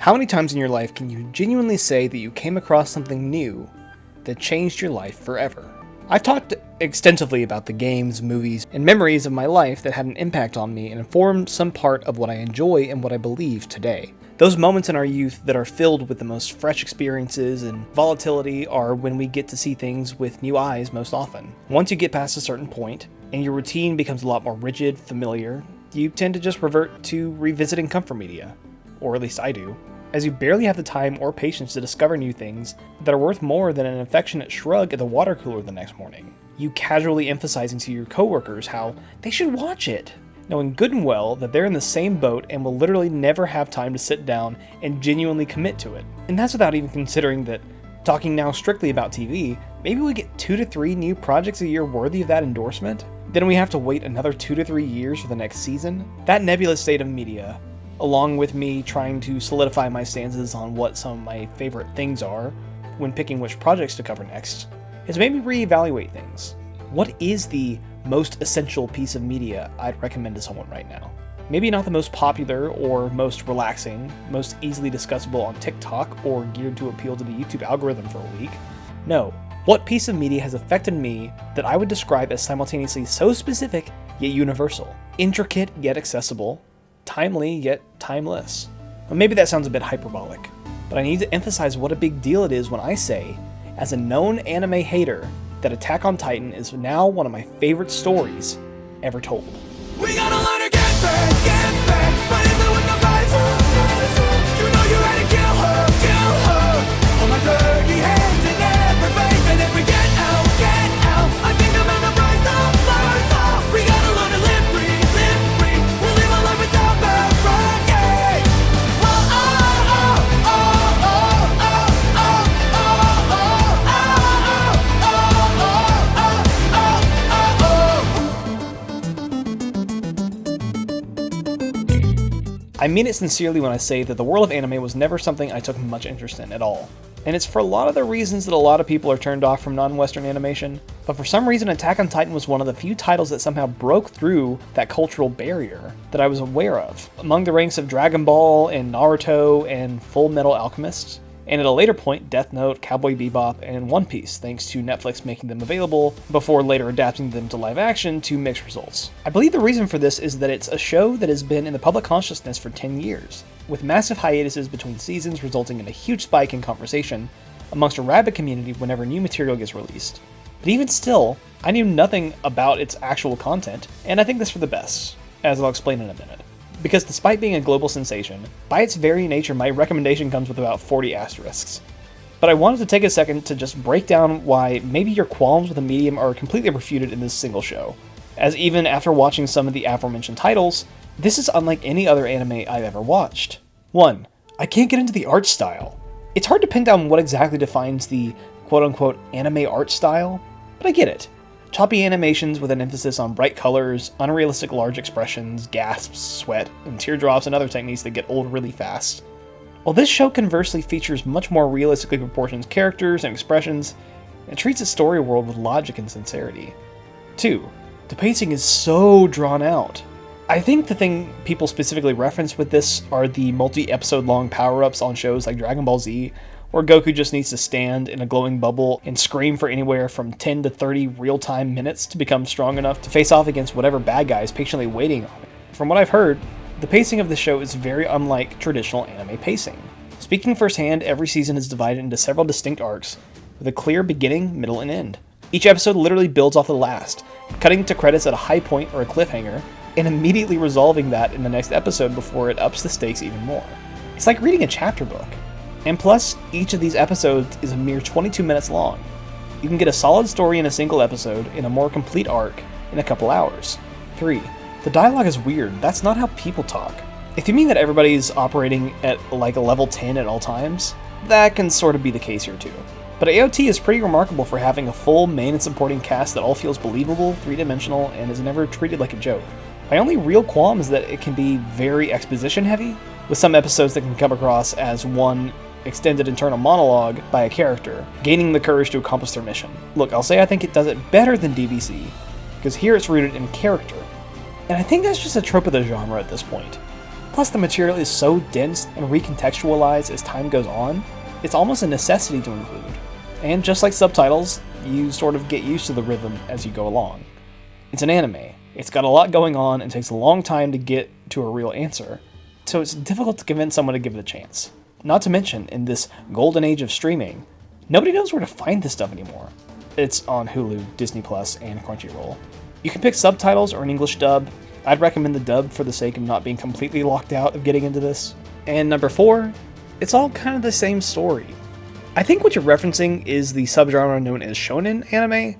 How many times in your life can you genuinely say that you came across something new that changed your life forever? I've talked extensively about the games, movies, and memories of my life that had an impact on me and informed some part of what I enjoy and what I believe today. Those moments in our youth that are filled with the most fresh experiences and volatility are when we get to see things with new eyes most often. Once you get past a certain point, and your routine becomes a lot more rigid, familiar, you tend to just revert to revisiting comfort media. Or at least I do, as you barely have the time or patience to discover new things that are worth more than an affectionate shrug at the water cooler the next morning. You casually emphasizing to your coworkers how they should watch it, knowing good and well that they're in the same boat and will literally never have time to sit down and genuinely commit to it. And that's without even considering that, talking now strictly about TV, maybe we get 2 to 3 new projects a year worthy of that endorsement? Then we have to wait another 2 to 3 years for the next season? That nebulous state of media, along with me trying to solidify my stances on what some of my favorite things are when picking which projects to cover next, has made me reevaluate things. What is the most essential piece of media I'd recommend to someone right now? Maybe not the most popular or most relaxing, most easily discussable on TikTok or geared to appeal to the YouTube algorithm for a week. No, what piece of media has affected me that I would describe as simultaneously so specific yet universal, intricate yet accessible, timely yet timeless? Well, maybe that sounds a bit hyperbolic, but I need to emphasize what a big deal it is when I say, as a known anime hater, that Attack on Titan is now one of my favorite stories ever told. We gotta learn to get back, but even with the visor, you know you had to kill her, all my dirty hands in every face, and if we get out, I think I'm gonna rise up, we gotta learn to live free, we'll live a life without barricades. I mean it sincerely when I say that the world of anime was never something I took much interest in at all. And it's for a lot of the reasons that a lot of people are turned off from non-Western animation, but for some reason Attack on Titan was one of the few titles that somehow broke through that cultural barrier that I was aware of. Among the ranks of Dragon Ball and Naruto and Full Metal Alchemist, and at a later point Death Note, Cowboy Bebop, and One Piece, thanks to Netflix making them available before later adapting them to live action to mixed results. I believe the reason for this is that it's a show that has been in the public consciousness for 10 years, with massive hiatuses between seasons resulting in a huge spike in conversation amongst a rabid community whenever new material gets released. But even still, I knew nothing about its actual content, and I think that's for the best, as I'll explain in a minute. Because despite being a global sensation, by its very nature my recommendation comes with about 40 asterisks. But I wanted to take a second to just break down why maybe your qualms with the medium are completely refuted in this single show, as even after watching some of the aforementioned titles, this is unlike any other anime I've ever watched. 1. I can't get into the art style. It's hard to pin down what exactly defines the quote-unquote anime art style, but I get it. Choppy animations with an emphasis on bright colors, unrealistic large expressions, gasps, sweat, and teardrops and other techniques that get old really fast. While this show conversely features much more realistically proportioned characters and expressions, it treats its story world with logic and sincerity. 2. The pacing is so drawn out. I think the thing people specifically reference with this are the multi-episode long power-ups on shows like Dragon Ball Z, where Goku just needs to stand in a glowing bubble and scream for anywhere from 10 to 30 real-time minutes to become strong enough to face off against whatever bad guy is patiently waiting on it. From what I've heard, the pacing of the show is very unlike traditional anime pacing. Speaking firsthand, every season is divided into several distinct arcs, with a clear beginning, middle, and end. Each episode literally builds off the last, cutting to credits at a high point or a cliffhanger, and immediately resolving that in the next episode before it ups the stakes even more. It's like reading a chapter book. And plus, each of these episodes is a mere 22 minutes long. You can get a solid story in a single episode and a more complete arc in a couple hours. 3. The dialogue is weird. That's not how people talk. If you mean that everybody's operating at like a level 10 at all times, that can sort of be the case here too. But AOT is pretty remarkable for having a full main and supporting cast that all feels believable, three-dimensional, and is never treated like a joke. My only real qualm is that it can be very exposition heavy, with some episodes that can come across as one extended internal monologue by a character, gaining the courage to accomplish their mission. Look, I'll say I think it does it better than DBZ, because here it's rooted in character. And I think that's just a trope of the genre at this point. Plus, the material is so dense and recontextualized as time goes on, it's almost a necessity to include. And just like subtitles, you sort of get used to the rhythm as you go along. It's an anime. It's got a lot going on and takes a long time to get to a real answer, so it's difficult to convince someone to give it a chance. Not to mention, in this golden age of streaming, nobody knows where to find this stuff anymore. It's on Hulu, Disney Plus, and Crunchyroll. You can pick subtitles or an English dub. I'd recommend the dub for the sake of not being completely locked out of getting into this. And number 4, it's all kind of the same story. I think what you're referencing is the subgenre known as shonen anime,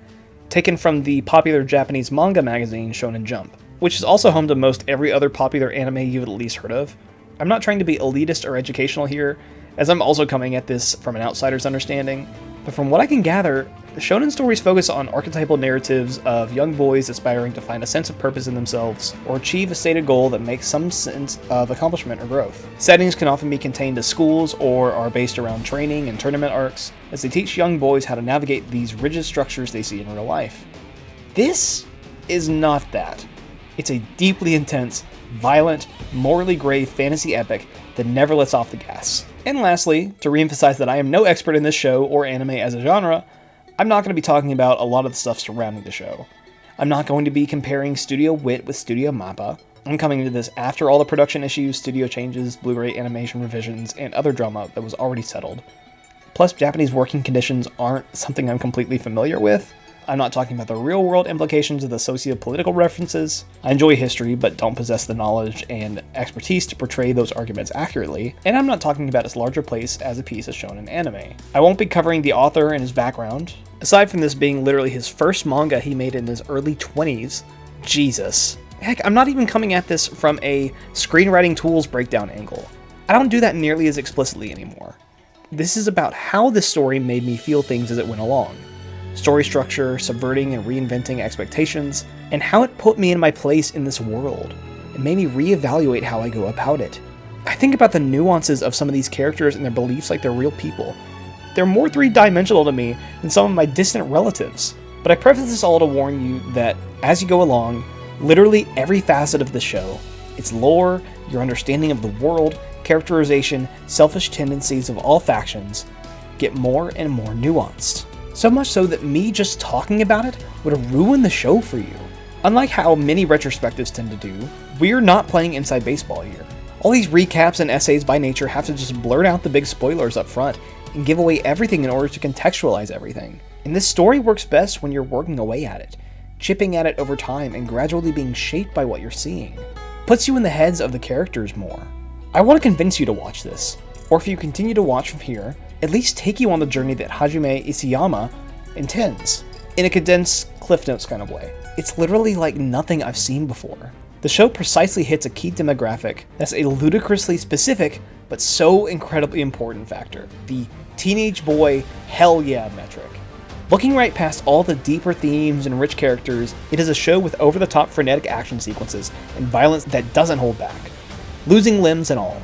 taken from the popular Japanese manga magazine Shonen Jump, which is also home to most every other popular anime you've at least heard of. I'm not trying to be elitist or educational here, as I'm also coming at this from an outsider's understanding, but from what I can gather, shonen stories focus on archetypal narratives of young boys aspiring to find a sense of purpose in themselves, or achieve a stated goal that makes some sense of accomplishment or growth. Settings can often be contained to schools or are based around training and tournament arcs, as they teach young boys how to navigate these rigid structures they see in real life. This is not that. It's a deeply intense, violent, morally gray fantasy epic that never lets off the gas. And lastly, to reemphasize that I am no expert in this show or anime as a genre, I'm not going to be talking about a lot of the stuff surrounding the show. I'm not going to be comparing Studio Wit with Studio Mappa. I'm coming into this after all the production issues, studio changes, Blu-ray animation revisions, and other drama that was already settled. Plus, Japanese working conditions aren't something I'm completely familiar with. I'm not talking about the real-world implications of the socio-political references. I enjoy history, but don't possess the knowledge and expertise to portray those arguments accurately, and I'm not talking about its larger place as a piece of shonen anime. I won't be covering the author and his background. Aside from this being literally his first manga he made in his early 20s, Jesus. Heck, I'm not even coming at this from a screenwriting tools breakdown angle. I don't do that nearly as explicitly anymore. This is about how this story made me feel things as it went along. Story structure, subverting and reinventing expectations, and how it put me in my place in this world, and made me reevaluate how I go about it. I think about the nuances of some of these characters and their beliefs like they're real people. They're more three-dimensional to me than some of my distant relatives. But I preface this all to warn you that, as you go along, literally every facet of the show, its lore, your understanding of the world, characterization, selfish tendencies of all factions, get more and more nuanced. So much so that me just talking about it would ruin the show for you. Unlike how many retrospectives tend to do, we're not playing inside baseball here. All these recaps and essays by nature have to just blurt out the big spoilers up front and give away everything in order to contextualize everything. And this story works best when you're working away at it, chipping at it over time and gradually being shaped by what you're seeing. Puts you in the heads of the characters more. I want to convince you to watch this, or if you continue to watch from here, at least take you on the journey that Hajime Isayama intends, in a condensed Cliff Notes kind of way. It's literally like nothing I've seen before. The show precisely hits a key demographic that's a ludicrously specific, but so incredibly important factor, the teenage boy hell yeah metric. Looking right past all the deeper themes and rich characters, it is a show with over-the-top frenetic action sequences and violence that doesn't hold back, losing limbs and all.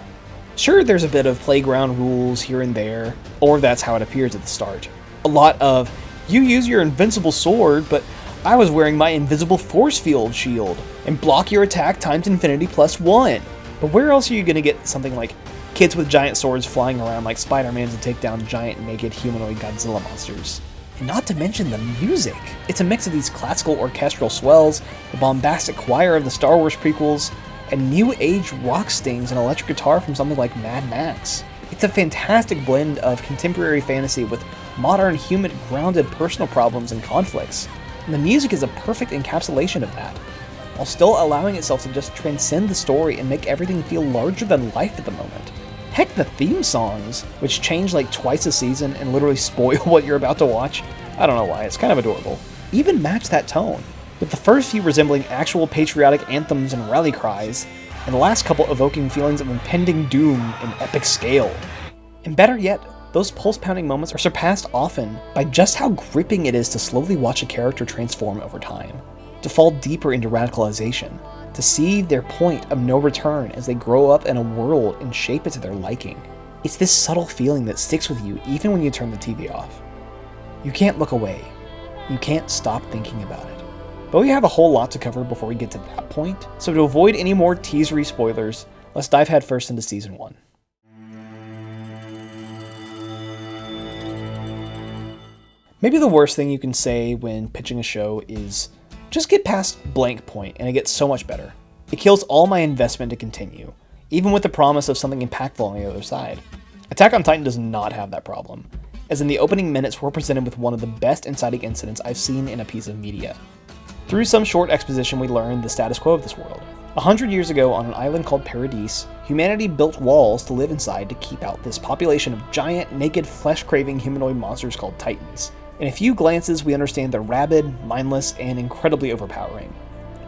Sure, there's a bit of playground rules here and there, or that's how it appears at the start. A lot of, you use your invincible sword, but I was wearing my invisible force field shield, and block your attack times infinity +1. But where else are you gonna get something like kids with giant swords flying around like Spider-Man to take down giant naked humanoid Godzilla monsters? And not to mention the music. It's a mix of these classical orchestral swells, the bombastic choir of the Star Wars prequels, and new age rock stings and electric guitar from something like Mad Max. It's a fantastic blend of contemporary fantasy with modern, human, grounded personal problems and conflicts. And the music is a perfect encapsulation of that, while still allowing itself to just transcend the story and make everything feel larger than life at the moment. Heck, the theme songs, which change like twice a season and literally spoil what you're about to watch, I don't know why, it's kind of adorable, even match that tone, with the first few resembling actual patriotic anthems and rally cries, and the last couple evoking feelings of impending doom in epic scale. And better yet, those pulse-pounding moments are surpassed often by just how gripping it is to slowly watch a character transform over time, to fall deeper into radicalization, to see their point of no return as they grow up in a world and shape it to their liking. It's this subtle feeling that sticks with you even when you turn the TV off. You can't look away. You can't stop thinking about it. But we have a whole lot to cover before we get to that point, so to avoid any more teasery spoilers, let's dive headfirst into Season 1. Maybe the worst thing you can say when pitching a show is just get past blank point and it gets so much better. It kills all my investment to continue, even with the promise of something impactful on the other side. Attack on Titan does not have that problem, as in the opening minutes we're presented with one of the best inciting incidents I've seen in a piece of media. Through some short exposition we learn the status quo of this world. 100 years ago on an island called Paradise, humanity built walls to live inside to keep out this population of giant, naked, flesh-craving humanoid monsters called Titans. In a few glances, we understand they're rabid, mindless, and incredibly overpowering.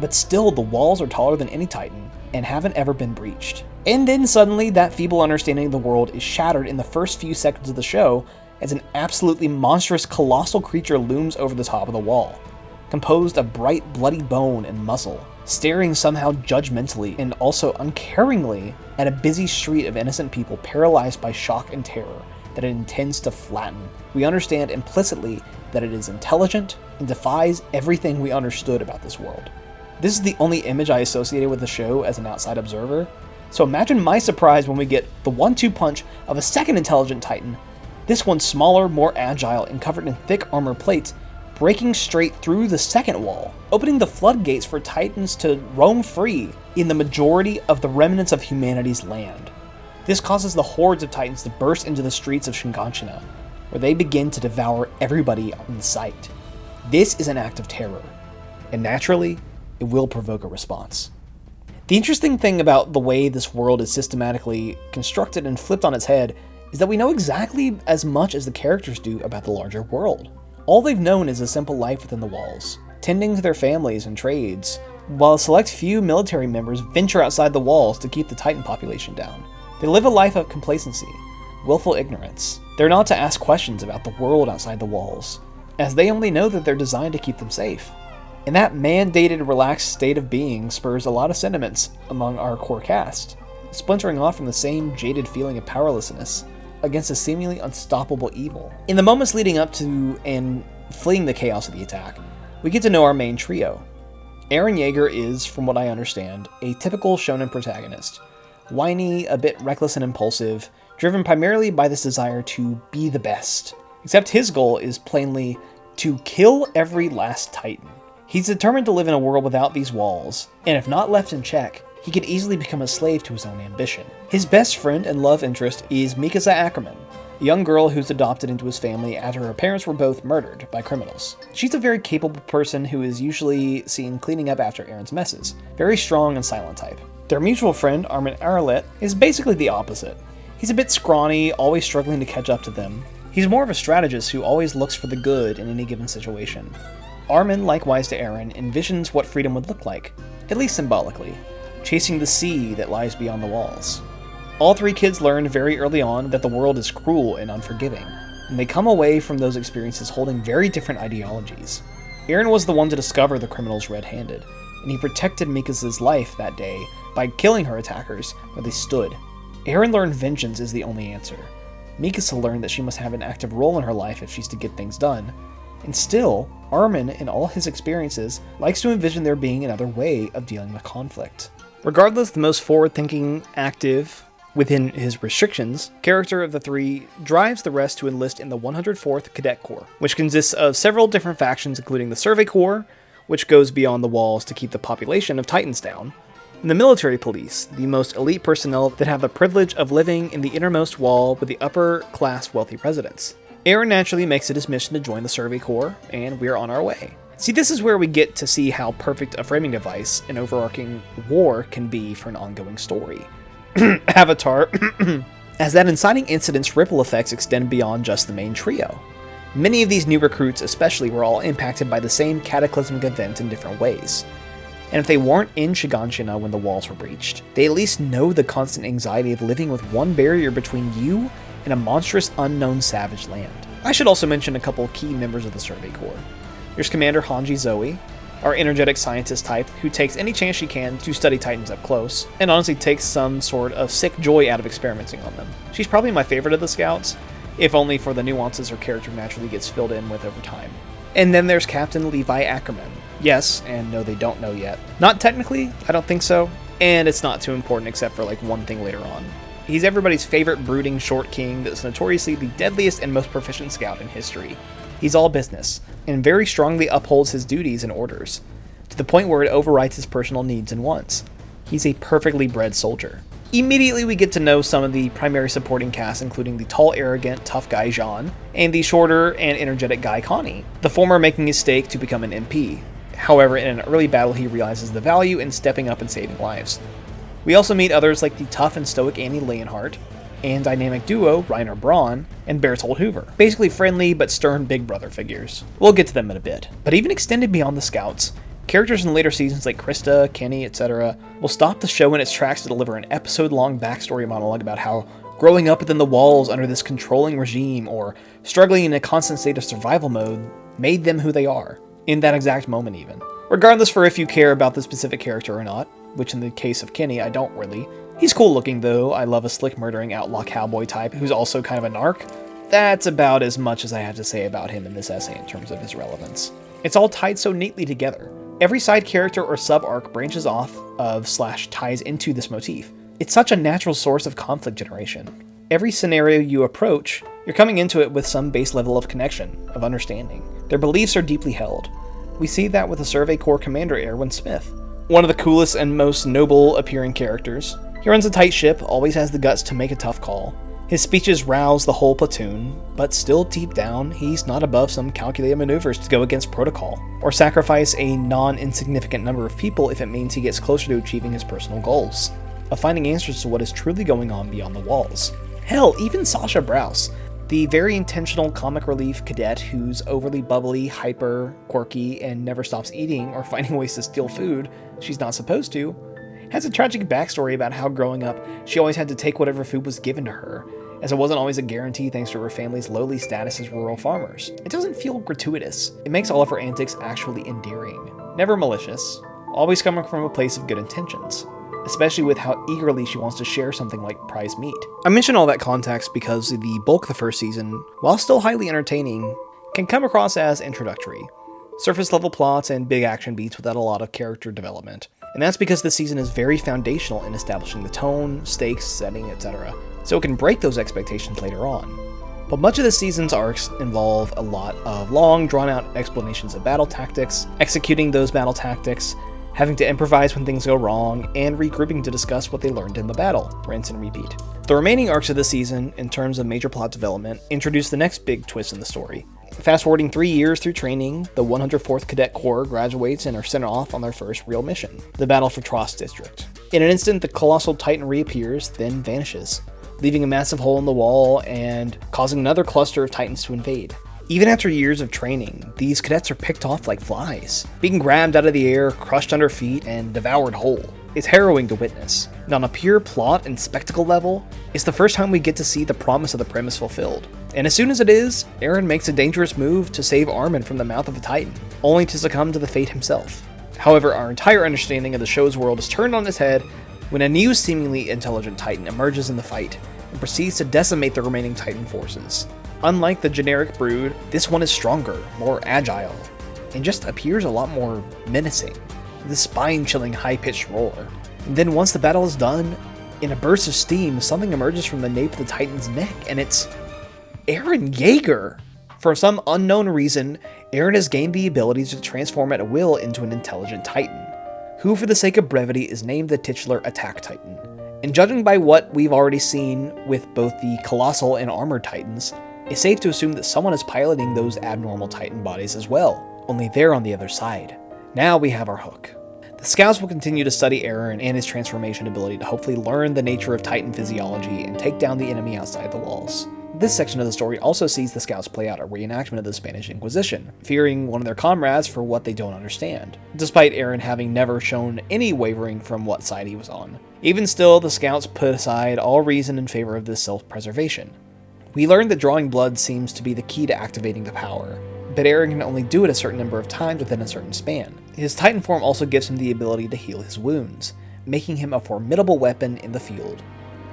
But still, the walls are taller than any Titan, and haven't ever been breached. And then suddenly, that feeble understanding of the world is shattered in the first few seconds of the show, as an absolutely monstrous, colossal creature looms over the top of the wall, composed of bright, bloody bone and muscle, staring somehow judgmentally and also uncaringly at a busy street of innocent people paralyzed by shock and terror that it intends to flatten. We understand implicitly that it is intelligent and defies everything we understood about this world. This is the only image I associated with the show as an outside observer, so imagine my surprise when we get the 1-2 punch of a second intelligent Titan, this one smaller, more agile, and covered in thick armor plates, breaking straight through the second wall, opening the floodgates for Titans to roam free in the majority of the remnants of humanity's land. This causes the hordes of Titans to burst into the streets of Shiganshina, where they begin to devour everybody in sight. This is an act of terror, and naturally, it will provoke a response. The interesting thing about the way this world is systematically constructed and flipped on its head is that we know exactly as much as the characters do about the larger world. All they've known is a simple life within the walls, tending to their families and trades, while a select few military members venture outside the walls to keep the Titan population down. They live a life of complacency, willful ignorance. They're not to ask questions about the world outside the walls, as they only know that they're designed to keep them safe. And that mandated, relaxed state of being spurs a lot of sentiments among our core cast, splintering off from the same jaded feeling of powerlessness against a seemingly unstoppable evil. In the moments leading up to and fleeing the chaos of the attack, we get to know our main trio. Eren Yeager is, from what I understand, a typical shonen protagonist. Whiny, a bit reckless and impulsive, driven primarily by this desire to be the best. Except his goal is plainly to kill every last Titan. He's determined to live in a world without these walls, and if not left in check, he could easily become a slave to his own ambition. His best friend and love interest is Mikasa Ackerman, a young girl who's adopted into his family after her parents were both murdered by criminals. She's a very capable person who is usually seen cleaning up after Eren's messes, very strong and silent type. Their mutual friend, Armin Arlet, is basically the opposite. He's a bit scrawny, always struggling to catch up to them. He's more of a strategist who always looks for the good in any given situation. Armin, likewise to Eren, envisions what freedom would look like, at least symbolically, chasing the sea that lies beyond the walls. All three kids learn very early on that the world is cruel and unforgiving, and they come away from those experiences holding very different ideologies. Eren was the one to discover the criminals red-handed, and he protected Mikasa's life that day by killing her attackers where they stood. Eren learned vengeance is the only answer. Mikasa learned that she must have an active role in her life if she's to get things done. And still, Armin, in all his experiences, likes to envision there being another way of dealing with conflict. Regardless, the most forward-thinking, active, within his restrictions, character of the three drives the rest to enlist in the 104th Cadet Corps, which consists of several different factions including the Survey Corps, which goes beyond the walls to keep the population of Titans down, and the Military Police, the most elite personnel that have the privilege of living in the innermost wall with the upper-class wealthy residents. Eren naturally makes it his mission to join the Survey Corps, and we're on our way. See, this is where we get to see how perfect a framing device an overarching war can be for an ongoing story. Avatar, as that inciting incident's ripple effects extend beyond just the main trio. Many of these new recruits especially were all impacted by the same cataclysmic event in different ways. And if they weren't in Shiganshina when the walls were breached, they at least know the constant anxiety of living with one barrier between you and a monstrous unknown savage land. I should also mention a couple key members of the Survey Corps. There's Commander Hanji Zoe, our energetic scientist type who takes any chance she can to study Titans up close, and honestly takes some sort of sick joy out of experimenting on them. She's probably my favorite of the scouts, if only for the nuances her character naturally gets filled in with over time. And then there's Captain Levi Ackerman. Yes, and no they don't know yet. Not technically, I don't think so. And it's not too important except for like one thing later on. He's everybody's favorite brooding short king that's notoriously the deadliest and most proficient scout in history. He's all business, and very strongly upholds his duties and orders, to the point where it overrides his personal needs and wants. He's a perfectly bred soldier. Immediately we get to know some of the primary supporting cast, including the tall, arrogant, tough guy Jean, and the shorter and energetic guy Connie, the former making his stake to become an MP. However, in an early battle he realizes the value in stepping up and saving lives. We also meet others like the tough and stoic Annie Leonhardt, and dynamic duo Reiner Braun and Bertolt Hoover. Basically friendly but stern big brother figures. We'll get to them in a bit. But even extended beyond the scouts, characters in later seasons like Krista, Kenny, etc. will stop the show in its tracks to deliver an episode-long backstory monologue about how growing up within the walls under this controlling regime or struggling in a constant state of survival mode made them who they are, in that exact moment even. Regardless for if you care about the specific character or not, which in the case of Kenny I don't really. He's cool looking though. I love a slick murdering outlaw cowboy type who's also kind of a narc. That's about as much as I have to say about him in this essay in terms of his relevance. It's all tied so neatly together. Every side character or sub-arc branches off of / ties into this motif. It's such a natural source of conflict generation. Every scenario you approach, you're coming into it with some base level of connection, of understanding. Their beliefs are deeply held. We see that with the Survey Corps Commander Erwin Smith, one of the coolest and most noble appearing characters. He runs a tight ship, always has the guts to make a tough call. His speeches rouse the whole platoon, but still deep down, he's not above some calculated maneuvers to go against protocol, or sacrifice a non-insignificant number of people if it means he gets closer to achieving his personal goals, of finding answers to what is truly going on beyond the walls. Hell, even Sasha Browse, the very intentional comic relief cadet who's overly bubbly, hyper, quirky, and never stops eating or finding ways to steal food she's not supposed to, has a tragic backstory about how growing up she always had to take whatever food was given to her, as it wasn't always a guarantee thanks to her family's lowly status as rural farmers. It doesn't feel gratuitous. It makes all of her antics actually endearing. Never malicious, always coming from a place of good intentions, especially with how eagerly she wants to share something like prize meat. I mention all that context because the bulk of the first season, while still highly entertaining, can come across as introductory. Surface level plots and big action beats without a lot of character development. And that's because this season is very foundational in establishing the tone, stakes, setting, etc. So it can break those expectations later on. But much of this season's arcs involve a lot of long, drawn-out explanations of battle tactics, executing those battle tactics, having to improvise when things go wrong, and regrouping to discuss what they learned in the battle, rinse and repeat. The remaining arcs of the season, in terms of major plot development, introduce the next big twist in the story. Fast forwarding 3 years through training, the 104th Cadet Corps graduates and are sent off on their first real mission, the battle for Trost District. In an instant, the colossal titan reappears, then vanishes, leaving a massive hole in the wall and causing another cluster of titans to invade. Even after years of training, these cadets are picked off like flies, being grabbed out of the air, crushed under feet, and devoured whole. It's harrowing to witness. And on a pure plot and spectacle level, it's the first time we get to see the promise of the premise fulfilled. And as soon as it is, Eren makes a dangerous move to save Armin from the mouth of a titan, only to succumb to the fate himself. However, our entire understanding of the show's world is turned on its head when a new seemingly intelligent titan emerges in the fight and proceeds to decimate the remaining titan forces. Unlike the generic brood, this one is stronger, more agile, and just appears a lot more menacing, with a spine-chilling high-pitched roar. And then once the battle is done, in a burst of steam, something emerges from the nape of the titan's neck, and it's Eren Yeager! For some unknown reason, Eren has gained the ability to transform at will into an intelligent titan, who for the sake of brevity is named the titular Attack Titan. And judging by what we've already seen with both the Colossal and Armored Titans, it's safe to assume that someone is piloting those abnormal titan bodies as well, only they're on the other side. Now we have our hook. The scouts will continue to study Eren and his transformation ability to hopefully learn the nature of titan physiology and take down the enemy outside the walls. This section of the story also sees the scouts play out a reenactment of the Spanish Inquisition, fearing one of their comrades for what they don't understand, despite Eren having never shown any wavering from what side he was on. Even still, the scouts put aside all reason in favor of this self-preservation. We learned that drawing blood seems to be the key to activating the power, but Eren can only do it a certain number of times within a certain span. His Titan form also gives him the ability to heal his wounds, making him a formidable weapon in the field,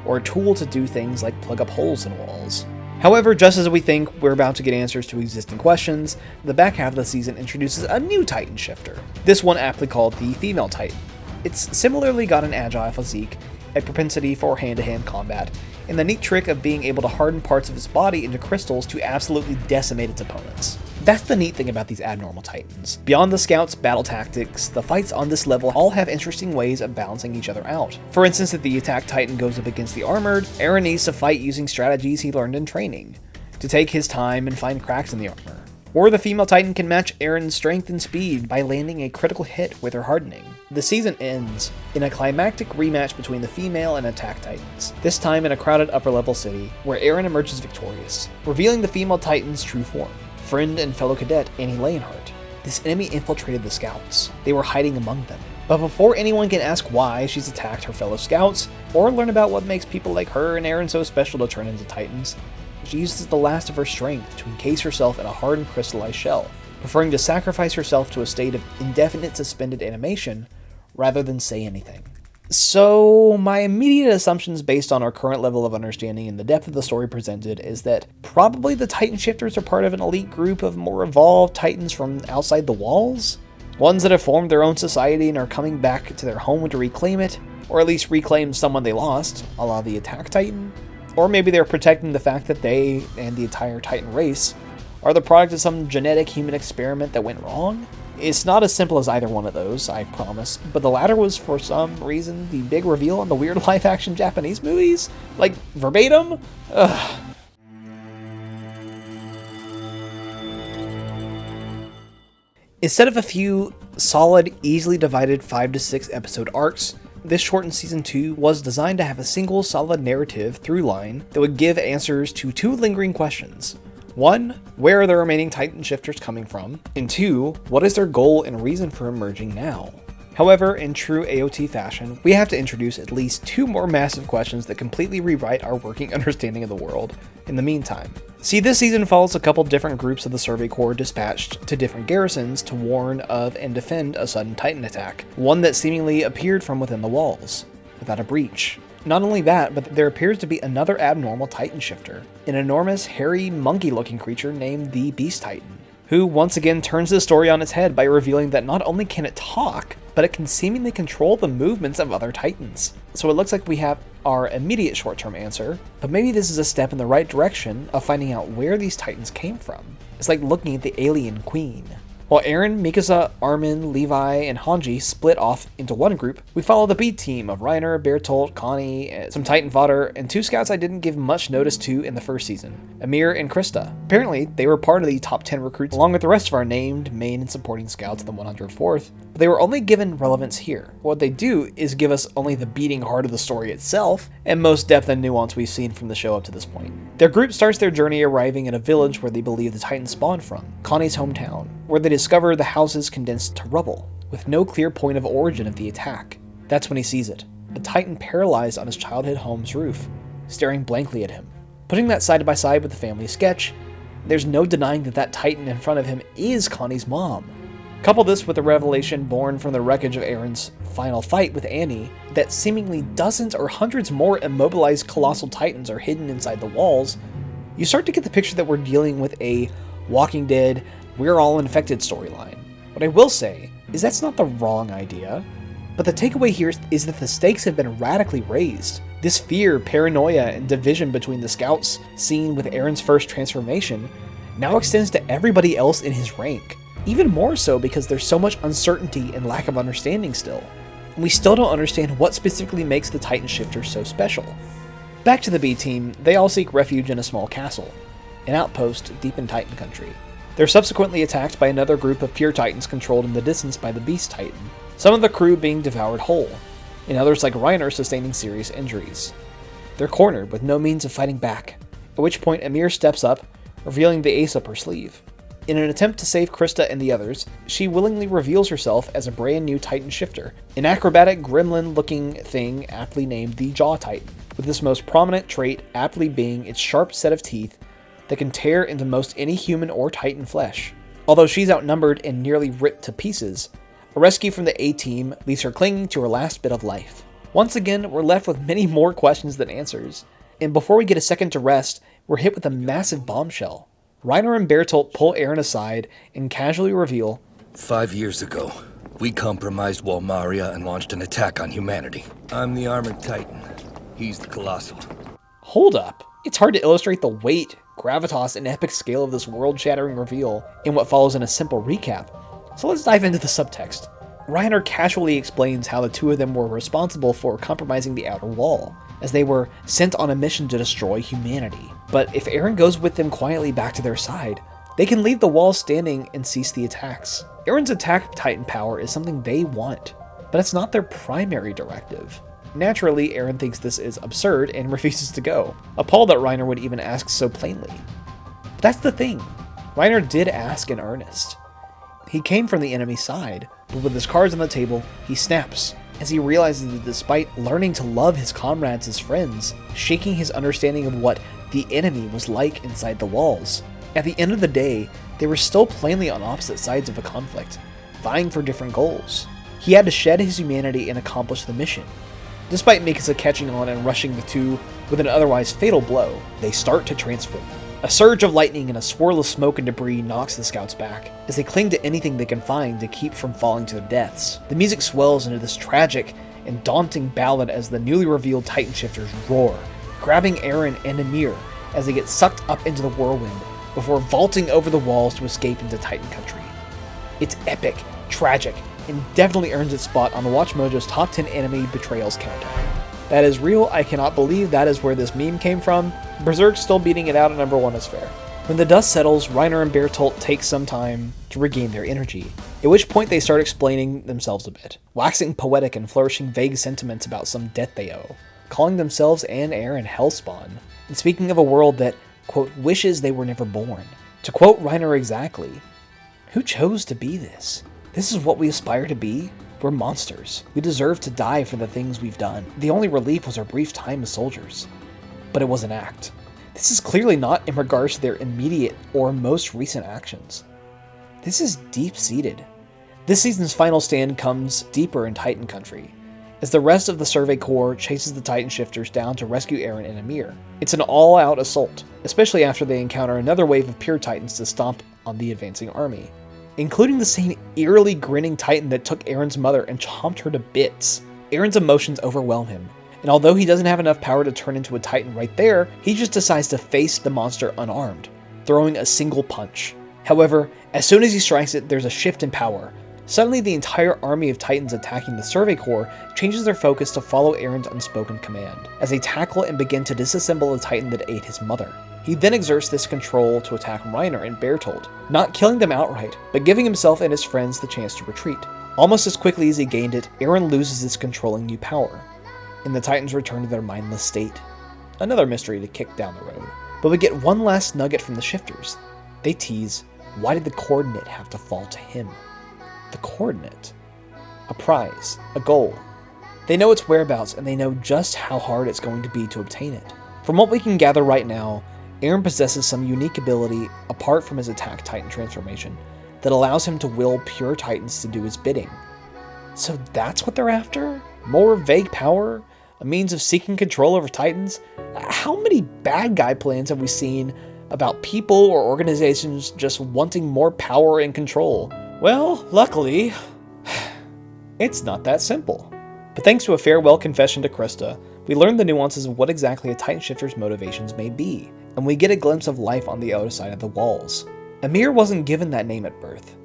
or a tool to do things like plug up holes in walls. However, just as we think we're about to get answers to existing questions, the back half of the season introduces a new Titan shifter, this one aptly called the Female Titan. It's similarly got an agile physique, a propensity for hand-to-hand combat, and the neat trick of being able to harden parts of its body into crystals to absolutely decimate its opponents. That's the neat thing about these abnormal titans. Beyond the scouts' battle tactics, the fights on this level all have interesting ways of balancing each other out. For instance, if the attack titan goes up against the armored, Eren needs to fight using strategies he learned in training, to take his time and find cracks in the armor. Or the female titan can match Eren's strength and speed by landing a critical hit with her hardening. The season ends in a climactic rematch between the female and attack titans, this time in a crowded upper-level city, where Eren emerges victorious, revealing the female titan's true form, friend and fellow cadet Annie Leonhardt. This enemy infiltrated the scouts. They were hiding among them. But before anyone can ask why she's attacked her fellow scouts, or learn about what makes people like her and Eren so special to turn into titans, she uses the last of her strength to encase herself in a hardened crystallized shell, preferring to sacrifice herself to a state of indefinite suspended animation rather than say anything. So, my immediate assumptions based on our current level of understanding and the depth of the story presented is that probably the Titan Shifters are part of an elite group of more evolved Titans from outside the walls? Ones that have formed their own society and are coming back to their home to reclaim it, or at least reclaim someone they lost, a la the Attack Titan? Or maybe they're protecting the fact that they, and the entire Titan race, are the product of some genetic human experiment that went wrong? It's not as simple as either one of those, I promise, but the latter was for some reason the big reveal in the weird live-action Japanese movies? Like, verbatim? Ugh. Instead of a few solid, easily divided 5 to 6 episode arcs, this shortened Season 2 was designed to have a single solid narrative through line that would give answers to 2 lingering questions. 1. Where are the remaining Titan Shifters coming from? And 2. What is their goal and reason for emerging now? However, in true AOT fashion, we have to introduce at least 2 more massive questions that completely rewrite our working understanding of the world in the meantime. See, this season follows a couple different groups of the Survey Corps dispatched to different garrisons to warn of and defend a sudden Titan attack, one that seemingly appeared from within the walls, without a breach. Not only that, but there appears to be another abnormal Titan shifter, an enormous, hairy, monkey-looking creature named the Beast Titan, who once again turns the story on its head by revealing that not only can it talk, but it can seemingly control the movements of other Titans. So it looks like we have our immediate short-term answer, but maybe this is a step in the right direction of finding out where these Titans came from. It's like looking at the alien queen. While Eren, Mikasa, Armin, Levi, and Hanji split off into one group, we follow the B team of Reiner, Bertolt, Connie, some Titan fodder, and 2 scouts I didn't give much notice to in the first season, Amir and Krista. Apparently, they were part of the top 10 recruits along with the rest of our named, main, and supporting scouts in the 104th, but they were only given relevance here. What they do is give us only the beating heart of the story itself, and most depth and nuance we've seen from the show up to this point. Their group starts their journey arriving at a village where they believe the Titans spawned from, Connie's hometown, where they discover the houses condensed to rubble, with no clear point of origin of the attack. That's when he sees it, a Titan paralyzed on his childhood home's roof, staring blankly at him. Putting that side by side with the family sketch, there's no denying that that Titan in front of him is Connie's mom. Couple this with the revelation born from the wreckage of Eren's final fight with Annie, that seemingly dozens or hundreds more immobilized colossal Titans are hidden inside the walls, you start to get the picture that we're dealing with a Walking Dead, we're all infected storyline. What I will say is that's not the wrong idea, but the takeaway here is that the stakes have been radically raised. This fear, paranoia, and division between the scouts seen with Eren's first transformation now extends to everybody else in his rank. Even more so because there's so much uncertainty and lack of understanding still. And we still don't understand what specifically makes the Titan Shifters so special. Back to the B team, they all seek refuge in a small castle, an outpost deep in Titan country. They're subsequently attacked by another group of pure Titans controlled in the distance by the Beast Titan, some of the crew being devoured whole, and others like Reiner sustaining serious injuries. They're cornered with no means of fighting back, at which point Amir steps up, revealing the ace up her sleeve. In an attempt to save Krista and the others, she willingly reveals herself as a brand new Titan shifter, an acrobatic gremlin-looking thing aptly named the Jaw Titan, with its most prominent trait aptly being its sharp set of teeth that can tear into most any human or Titan flesh. Although she's outnumbered and nearly ripped to pieces, a rescue from the A-team leaves her clinging to her last bit of life. Once again, we're left with many more questions than answers, and before we get a second to rest, we're hit with a massive bombshell. Reiner and Bertolt pull Eren aside and casually reveal, 5 years ago, We compromised Walmaria and launched an attack on humanity. I'm the Armored Titan. He's the Colossal. Hold up. It's hard to illustrate the weight, gravitas, and epic scale of this world-shattering reveal in what follows in a simple recap. So let's dive into the subtext. Reiner casually explains how the two of them were responsible for compromising the outer wall, as they were sent on a mission to destroy humanity. But if Eren goes with them quietly back to their side, they can leave the wall standing and cease the attacks. Eren's attack titan power is something they want, but it's not their primary directive. Naturally, Eren thinks this is absurd and refuses to go, appalled that Reiner would even ask so plainly. But that's the thing. Reiner did ask in earnest. He came from the enemy side, but with his cards on the table, he snaps, as he realizes that despite learning to love his comrades as friends, shaking his understanding of what the enemy was like inside the walls, at the end of the day, they were still plainly on opposite sides of a conflict, vying for different goals. He had to shed his humanity and accomplish the mission. Despite Mikasa catching on and rushing the two with an otherwise fatal blow, they start to transform. A surge of lightning and a swirl of smoke and debris knocks the scouts back, as they cling to anything they can find to keep from falling to their deaths. The music swells into this tragic and daunting ballad as the newly revealed Titan Shifters roar, grabbing Eren and Ymir as they get sucked up into the whirlwind, before vaulting over the walls to escape into Titan country. It's epic, tragic, and definitely earns its spot on the Watch Mojo's top 10 anime betrayals countdown. That is real. I cannot believe that is where this meme came from. Berserk still beating it out at number 1 is fair. When the dust settles, Reiner and Bertolt take some time to regain their energy, at which point they start explaining themselves a bit, waxing poetic and flourishing vague sentiments about some debt they owe, calling themselves and Eren Hellspawn, and speaking of a world that, quote, wishes they were never born. To quote Reiner exactly, "Who chose to be this? This is what we aspire to be? We're monsters. We deserve to die for the things we've done. The only relief was our brief time as soldiers. But it was an act. This is clearly not in regards to their immediate or most recent actions. This is deep-seated. This season's final stand comes deeper in Titan country, as the rest of the Survey Corps chases the Titan Shifters down to rescue Eren and Ymir. It's an all-out assault, especially after they encounter another wave of pure Titans to stomp on the advancing army, including the same eerily grinning Titan that took Eren's mother and chomped her to bits. Eren's emotions overwhelm him, and although he doesn't have enough power to turn into a Titan right there, he just decides to face the monster unarmed, throwing a single punch. However, as soon as he strikes it, there's a shift in power. Suddenly, the entire army of Titans attacking the Survey Corps changes their focus to follow Eren's unspoken command, as they tackle and begin to disassemble the Titan that ate his mother. He then exerts this control to attack Reiner and Bertolt, not killing them outright, but giving himself and his friends the chance to retreat. Almost as quickly as he gained it, Eren loses his controlling new power, and the Titans return to their mindless state. Another mystery to kick down the road. But we get one last nugget from the Shifters. They tease, why did the coordinate have to fall to him? The coordinate. A prize. A goal. They know its whereabouts, and they know just how hard it's going to be to obtain it. From what we can gather right now, Eren possesses some unique ability apart from his attack Titan transformation that allows him to will pure Titans to do his bidding. So that's what they're after? More vague power? A means of seeking control over Titans? How many bad guy plans have we seen about people or organizations just wanting more power and control? Well, luckily, it's not that simple. But thanks to a farewell confession to Krista, we learn the nuances of what exactly a Titan Shifter's motivations may be, and we get a glimpse of life on the other side of the walls. Ymir wasn't given that name at birth.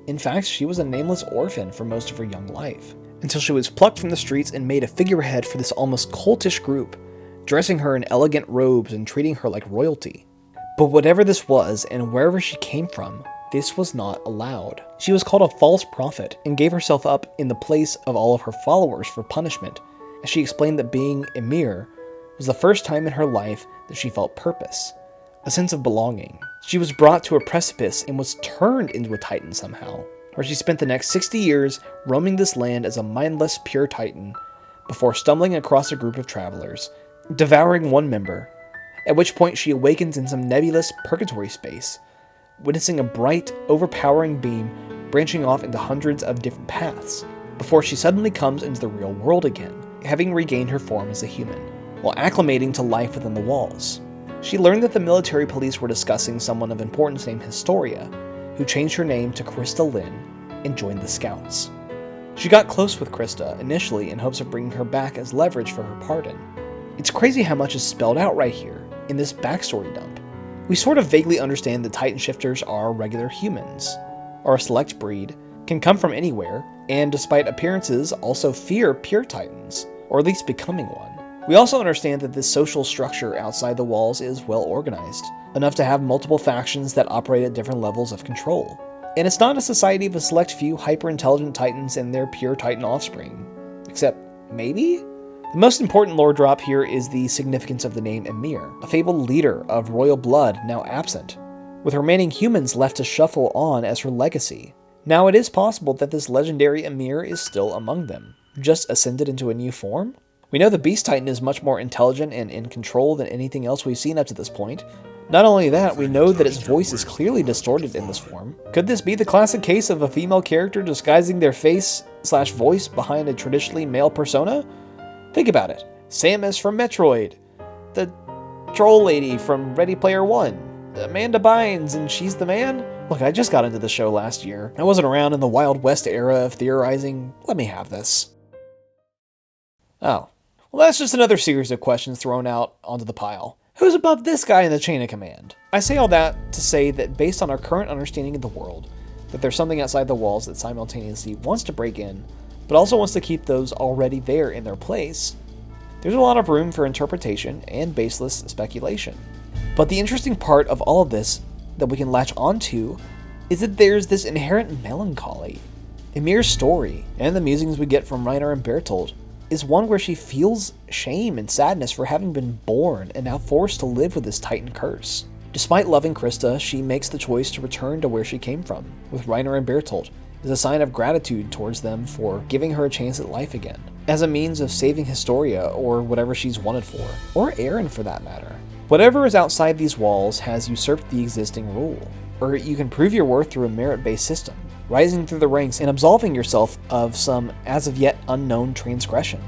In fact, she was a nameless orphan for most of her young life, until she was plucked from the streets and made a figurehead for this almost cultish group, dressing her in elegant robes and treating her like royalty. But whatever this was, and wherever she came from, this was not allowed. She was called a false prophet, and gave herself up in the place of all of her followers for punishment, as she explained that being Ymir was the first time in her life that she felt purpose, a sense of belonging. She was brought to a precipice and was turned into a Titan somehow, where she spent the next 60 years roaming this land as a mindless pure Titan, before stumbling across a group of travelers, devouring one member, at which point she awakens in some nebulous purgatory space, witnessing a bright, overpowering beam branching off into hundreds of different paths, before she suddenly comes into the real world again, having regained her form as a human, while acclimating to life within the walls. She learned that the military police were discussing someone of importance named Historia, who changed her name to Krista Lynn and joined the Scouts. She got close with Krista initially in hopes of bringing her back as leverage for her pardon. It's crazy how much is spelled out right here, in this backstory dump. We sort of vaguely understand that Titan shifters are regular humans, or a select breed, can come from anywhere, and despite appearances also fear pure Titans, or at least becoming one. We also understand that this social structure outside the walls is well organized, enough to have multiple factions that operate at different levels of control. And it's not a society of a select few hyper-intelligent Titans and their pure Titan offspring. Except, maybe? The most important lore drop here is the significance of the name Emir, a fabled leader of royal blood now absent, with remaining humans left to shuffle on as her legacy. Now it is possible that this legendary Emir is still among them, just ascended into a new form? We know the Beast Titan is much more intelligent and in control than anything else we've seen up to this point. Not only that, we know that its voice is clearly distorted in this form. Could this be the classic case of a female character disguising their face/voice behind a traditionally male persona? Think about it. Samus from Metroid, the troll lady from Ready Player One, Amanda Bynes and She's the Man? Look, I just got into the show last year. I wasn't around in the Wild West era of theorizing. Let me have this. Oh. Well, that's just another series of questions thrown out onto the pile. Who's above this guy in the chain of command? I say all that to say that based on our current understanding of the world, that there's something outside the walls that simultaneously wants to break in, but also wants to keep those already there in their place, there's a lot of room for interpretation and baseless speculation. But the interesting part of all of this that we can latch onto is that there's this inherent melancholy. Emir's story, and the musings we get from Reiner and Bertolt, is one where she feels shame and sadness for having been born and now forced to live with this Titan curse. Despite loving Krista, she makes the choice to return to where she came from, with Reiner and Bertolt, as a sign of gratitude towards them for giving her a chance at life again, as a means of saving Historia or whatever she's wanted for, or Eren for that matter. Whatever is outside these walls has usurped the existing rule, or you can prove your worth through a merit-based system, rising through the ranks and absolving yourself of some as of yet unknown transgression.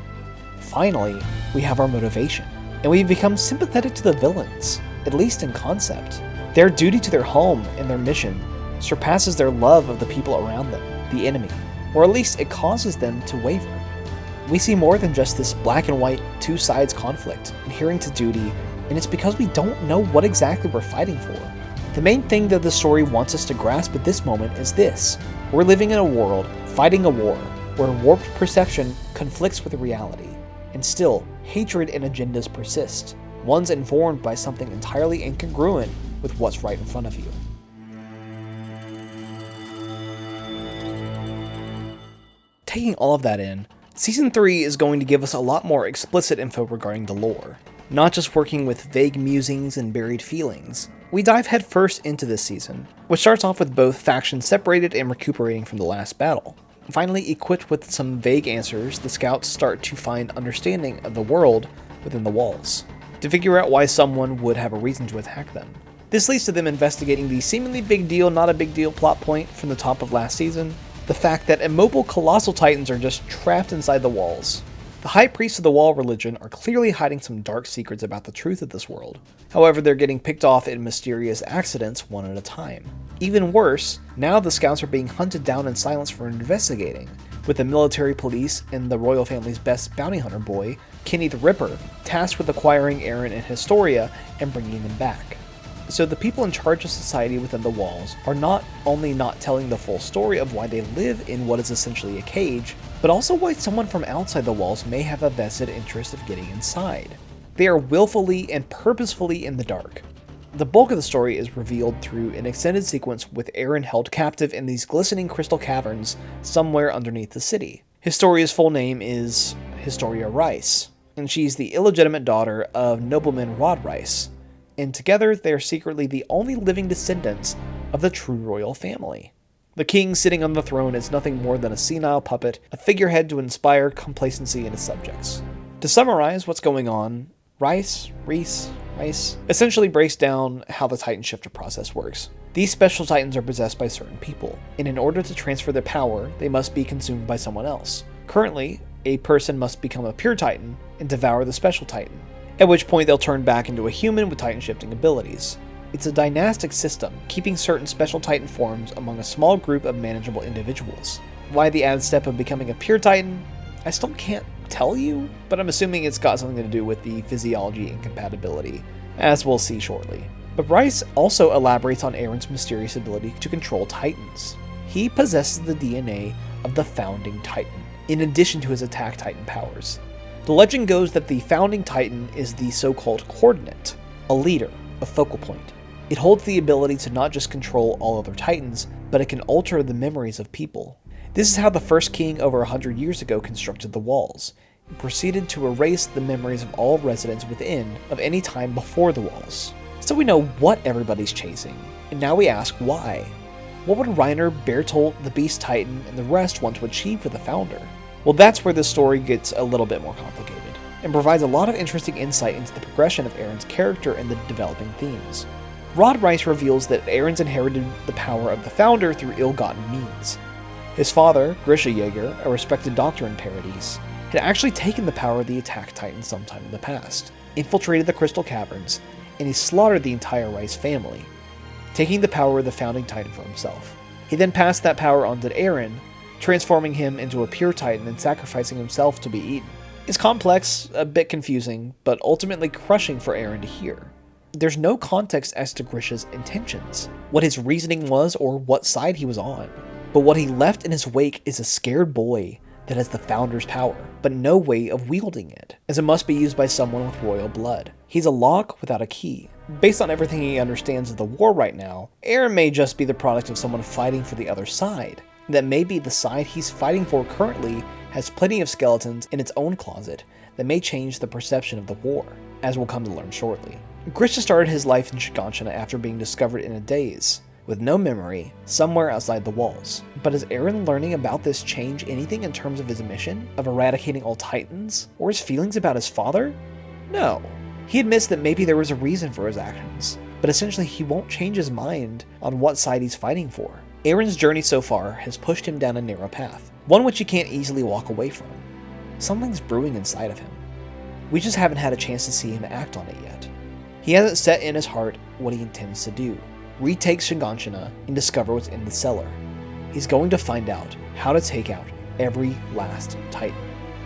Finally, we have our motivation, and we become sympathetic to the villains, at least in concept. Their duty to their home and their mission surpasses their love of the people around them, the enemy, or at least it causes them to waver. We see more than just this black and white two sides conflict, adhering to duty, and it's because we don't know what exactly we're fighting for. The main thing that the story wants us to grasp at this moment is this: we're living in a world, fighting a war, where warped perception conflicts with reality, and still, hatred and agendas persist, ones informed by something entirely incongruent with what's right in front of you. Taking all of that in, Season 3 is going to give us a lot more explicit info regarding the lore, not just working with vague musings and buried feelings. We dive headfirst into this season, which starts off with both factions separated and recuperating from the last battle. Finally, equipped with some vague answers, the scouts start to find understanding of the world within the walls, to figure out why someone would have a reason to attack them. This leads to them investigating the seemingly big deal, not a big deal plot point from the top of last season, the fact that immobile colossal titans are just trapped inside the walls. The high priests of the wall religion are clearly hiding some dark secrets about the truth of this world. However, they're getting picked off in mysterious accidents one at a time. Even worse, now the scouts are being hunted down in silence for investigating, with the military police and the royal family's best bounty hunter boy, Kenny the Ripper, tasked with acquiring Eren and Historia and bringing them back. So the people in charge of society within the walls are not only not telling the full story of why they live in what is essentially a cage, but also why someone from outside the walls may have a vested interest of getting inside. They are willfully and purposefully in the dark. The bulk of the story is revealed through an extended sequence with Eren held captive in these glistening crystal caverns somewhere underneath the city. Historia's full name is Historia Rice, and she's the illegitimate daughter of nobleman Rod Rice, and together they are secretly the only living descendants of the true royal family. The king sitting on the throne is nothing more than a senile puppet, a figurehead to inspire complacency in his subjects. To summarize what's going on, Rice essentially breaks down how the Titan shifter process works. These special Titans are possessed by certain people, and in order to transfer their power, they must be consumed by someone else. Currently, a person must become a pure Titan and devour the special Titan, at which point they'll turn back into a human with Titan shifting abilities. It's a dynastic system, keeping certain special Titan forms among a small group of manageable individuals. Why the added step of becoming a pure Titan? I still can't tell you, but I'm assuming it's got something to do with the physiology incompatibility, as we'll see shortly. But Rice also elaborates on Eren's mysterious ability to control Titans. He possesses the DNA of the Founding Titan, in addition to his Attack Titan powers. The legend goes that the Founding Titan is the so-called coordinate, a leader, a focal point. It holds the ability to not just control all other Titans, but it can alter the memories of people. This is how the first king over 100 years ago constructed the walls. He proceeded to erase the memories of all residents within of any time before the walls. So we know what everybody's chasing, and now we ask why. What would Reiner, Bertolt, the Beast Titan, and the rest want to achieve for the Founder? Well, that's where the story gets a little bit more complicated, and provides a lot of interesting insight into the progression of Eren's character and the developing themes. Rod Rice reveals that Eren's inherited the power of the Founder through ill-gotten means. His father, Grisha Jaeger, a respected doctor in Paradise, had actually taken the power of the Attack Titan sometime in the past, infiltrated the Crystal Caverns, and he slaughtered the entire Rice family, taking the power of the Founding Titan for himself. He then passed that power on to Eren, transforming him into a pure Titan and sacrificing himself to be eaten. It's complex, a bit confusing, but ultimately crushing for Eren to hear. There's no context as to Grisha's intentions, what his reasoning was, or what side he was on. But what he left in his wake is a scared boy that has the Founder's power, but no way of wielding it, as it must be used by someone with royal blood. He's a lock without a key. Based on everything he understands of the war right now, Eren may just be the product of someone fighting for the other side. That maybe the side he's fighting for currently has plenty of skeletons in its own closet that may change the perception of the war, as we'll come to learn shortly. Grisha started his life in Shiganshina after being discovered in a daze, with no memory, somewhere outside the walls. But is Eren learning about this change anything in terms of his mission of eradicating all Titans, or his feelings about his father? No. He admits that maybe there was a reason for his actions, but essentially he won't change his mind on what side he's fighting for. Eren's journey so far has pushed him down a narrow path, one which he can't easily walk away from. Something's brewing inside of him. We just haven't had a chance to see him act on it yet. He hasn't set in his heart what he intends to do. Retake Shiganshina and discover what's in the cellar. He's going to find out how to take out every last Titan.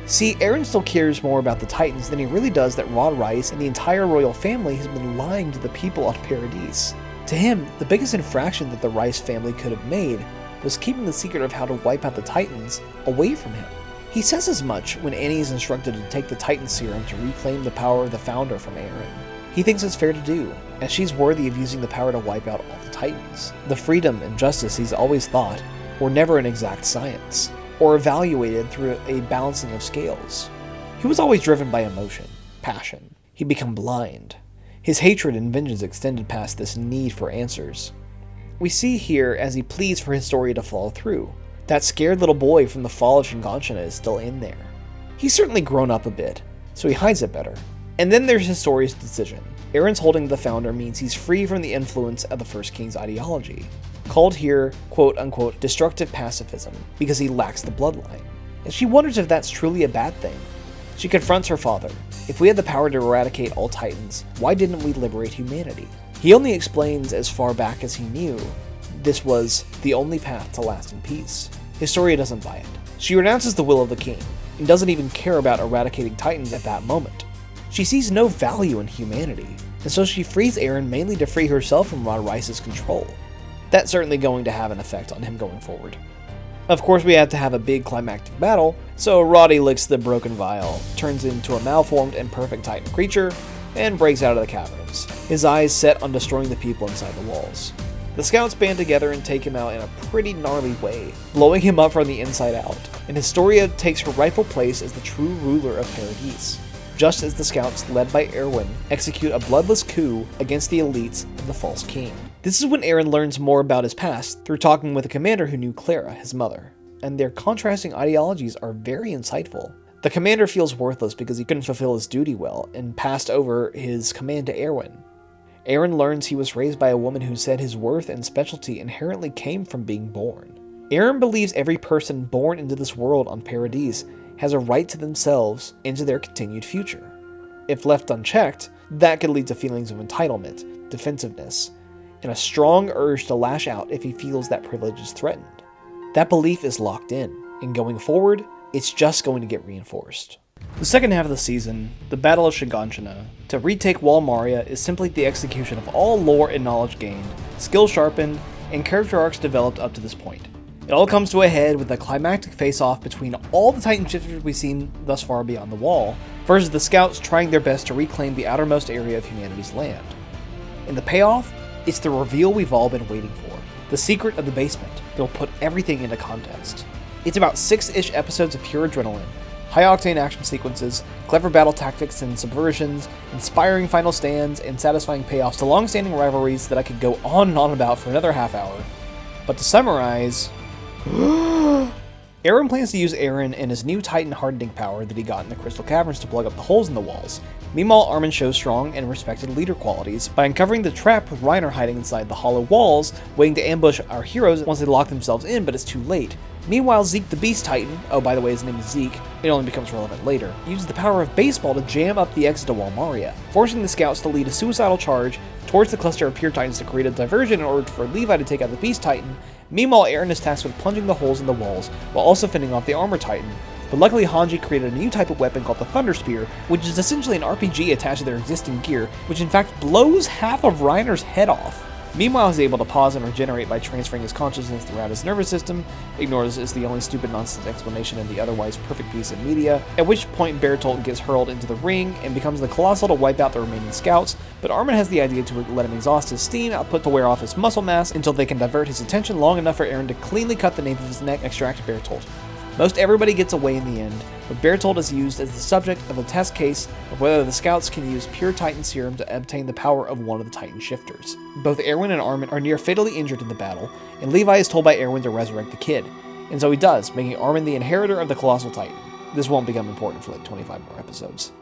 See, Eren still cares more about the Titans than he really does that Rod Rice and the entire royal family has been lying to the people on Paradise. To him, the biggest infraction that the Rice family could have made was keeping the secret of how to wipe out the Titans away from him. He says as much when Annie is instructed to take the Titan serum to reclaim the power of the Founder from Eren. He thinks it's fair to do, as she's worthy of using the power to wipe out all the Titans. The freedom and justice he's always thought were never an exact science, or evaluated through a balancing of scales. He was always driven by emotion, passion. He'd become blind. His hatred and vengeance extended past this need for answers. We see here as he pleads for his story to follow through. That scared little boy from the fall of Shiganshina is still in there. He's certainly grown up a bit, so he hides it better. And then there's his story's decision. Eren's holding the Founder means he's free from the influence of the First King's ideology, called here, quote-unquote, destructive pacifism, because he lacks the bloodline. And she wonders if that's truly a bad thing. She confronts her father. If we had the power to eradicate all Titans, why didn't we liberate humanity? He only explains as far back as he knew this was the only path to lasting peace. Historia doesn't buy it. She renounces the will of the king, and doesn't even care about eradicating Titans at that moment. She sees no value in humanity, and so she frees Eren mainly to free herself from Rod Rice's control. That's certainly going to have an effect on him going forward. Of course, we have to have a big climactic battle, so Roddy licks the broken vial, turns into a malformed and perfect Titan creature, and breaks out of the caverns, his eyes set on destroying the people inside the walls. The scouts band together and take him out in a pretty gnarly way, blowing him up from the inside out, and Historia takes her rightful place as the true ruler of Paradise, just as the scouts, led by Erwin, execute a bloodless coup against the elites of the False King. This is when Eren learns more about his past through talking with a commander who knew Clara, his mother, and their contrasting ideologies are very insightful. The commander feels worthless because he couldn't fulfill his duty well and passed over his command to Erwin. Eren learns he was raised by a woman who said his worth and specialty inherently came from being born. Eren believes every person born into this world on Paradise has a right to themselves and to their continued future. If left unchecked, that could lead to feelings of entitlement, defensiveness, and a strong urge to lash out if he feels that privilege is threatened. That belief is locked in, and going forward, it's just going to get reinforced. The second half of the season, the Battle of Shiganshina, to retake Wall Maria is simply the execution of all lore and knowledge gained, skill sharpened, and character arcs developed up to this point. It all comes to a head with a climactic face-off between all the Titan shifters we've seen thus far beyond the Wall, versus the Scouts trying their best to reclaim the outermost area of humanity's land. And the payoff? It's the reveal we've all been waiting for. The secret of the basement that'll put everything into context. It's about 6-ish episodes of pure adrenaline, high-octane action sequences, clever battle tactics and subversions, inspiring final stands, and satisfying payoffs to long-standing rivalries that I could go on and on about for another half hour. But to summarize, Eren plans to use Eren and his new Titan hardening power that he got in the Crystal Caverns to plug up the holes in the walls. Meanwhile, Armin shows strong and respected leader qualities by uncovering the trap with Reiner hiding inside the hollow walls, waiting to ambush our heroes once they lock themselves in, but it's too late. Meanwhile, Zeke the Beast Titan, oh by the way his name is Zeke, it only becomes relevant later, uses the power of baseball to jam up the exit to Wall Maria, forcing the Scouts to lead a suicidal charge towards the cluster of pure Titans to create a diversion in order for Levi to take out the Beast Titan. Meanwhile, Eren is tasked with plunging the holes in the walls while also fending off the Armor Titan. But luckily Hanji created a new type of weapon called the Thunder Spear, which is essentially an RPG attached to their existing gear, which in fact blows half of Reiner's head off. Meanwhile, he's able to pause and regenerate by transferring his consciousness throughout his nervous system. Ignores is the only stupid nonsense explanation in the otherwise perfect piece of media, at which point Bertolt gets hurled into the ring and becomes the Colossal to wipe out the remaining Scouts, but Armin has the idea to let him exhaust his steam output to wear off his muscle mass until they can divert his attention long enough for Eren to cleanly cut the nape of his neck and extract Bertolt. Most everybody gets away in the end, but Bertolt is used as the subject of a test case of whether the Scouts can use pure Titan serum to obtain the power of one of the Titan shifters. Both Erwin and Armin are near fatally injured in the battle, and Levi is told by Erwin to resurrect the kid, and so he does, making Armin the inheritor of the Colossal Titan. This won't become important for like 25 more episodes.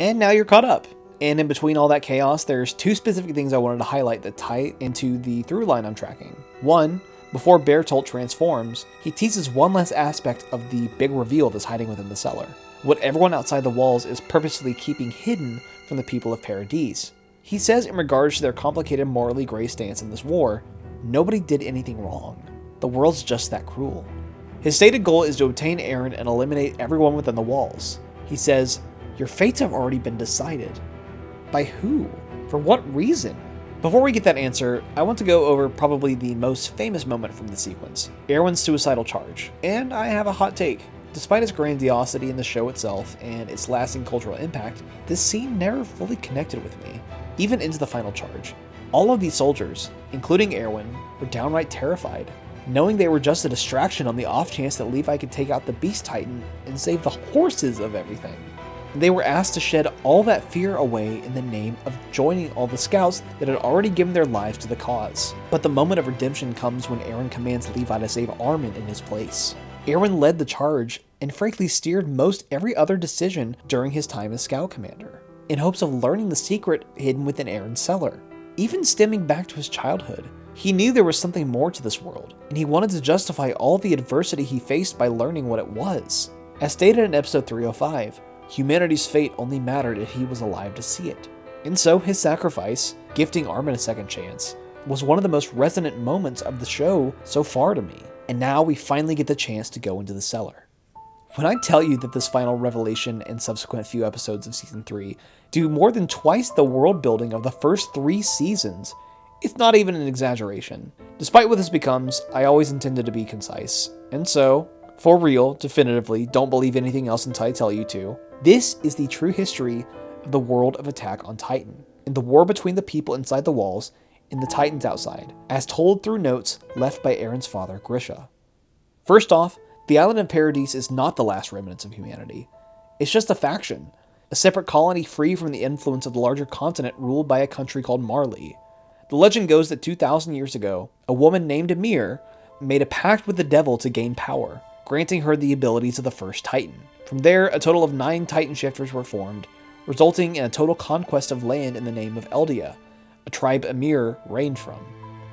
And now you're caught up. And in between all that chaos, there's two specific things I wanted to highlight that tie into the through line I'm tracking. One, before Bertolt transforms, he teases one last aspect of the big reveal that's hiding within the cellar. What everyone outside the walls is purposely keeping hidden from the people of Paradise. He says in regards to their complicated morally gray stance in this war, nobody did anything wrong. The world's just that cruel. His stated goal is to obtain Eren and eliminate everyone within the walls. He says, your fates have already been decided. By who? For what reason? Before we get that answer, I want to go over probably the most famous moment from the sequence, Erwin's suicidal charge. And I have a hot take. Despite its grandiosity in the show itself and its lasting cultural impact, this scene never fully connected with me, even into the final charge. All of these soldiers, including Erwin, were downright terrified, knowing they were just a distraction on the off chance that Levi could take out the Beast Titan and save the horses of everything. They were asked to shed all that fear away in the name of joining all the Scouts that had already given their lives to the cause. But the moment of redemption comes when Eren commands Levi to save Armin in his place. Eren led the charge and frankly steered most every other decision during his time as Scout Commander, in hopes of learning the secret hidden within Eren's cellar. Even stemming back to his childhood, he knew there was something more to this world, and he wanted to justify all the adversity he faced by learning what it was. As stated in episode 305, humanity's fate only mattered if he was alive to see it. And so his sacrifice, gifting Armin a second chance, was one of the most resonant moments of the show so far to me. And now we finally get the chance to go into the cellar. When I tell you that this final revelation and subsequent few episodes of Season 3 do more than twice the world building of the first 3 seasons, it's not even an exaggeration. Despite what this becomes, I always intended to be concise. And so, for real, definitively, don't believe anything else until I tell you to. This is the true history of the world of Attack on Titan, and the war between the people inside the walls and the Titans outside, as told through notes left by Eren's father, Grisha. First off, the island of Paradise is not the last remnants of humanity. It's just a faction, a separate colony free from the influence of the larger continent ruled by a country called Marley. The legend goes that 2,000 years ago, a woman named Ymir made a pact with the devil to gain power, granting her the abilities of the first Titan. From there, a total of 9 Titan shifters were formed, resulting in a total conquest of land in the name of Eldia, a tribe Ymir reigned from.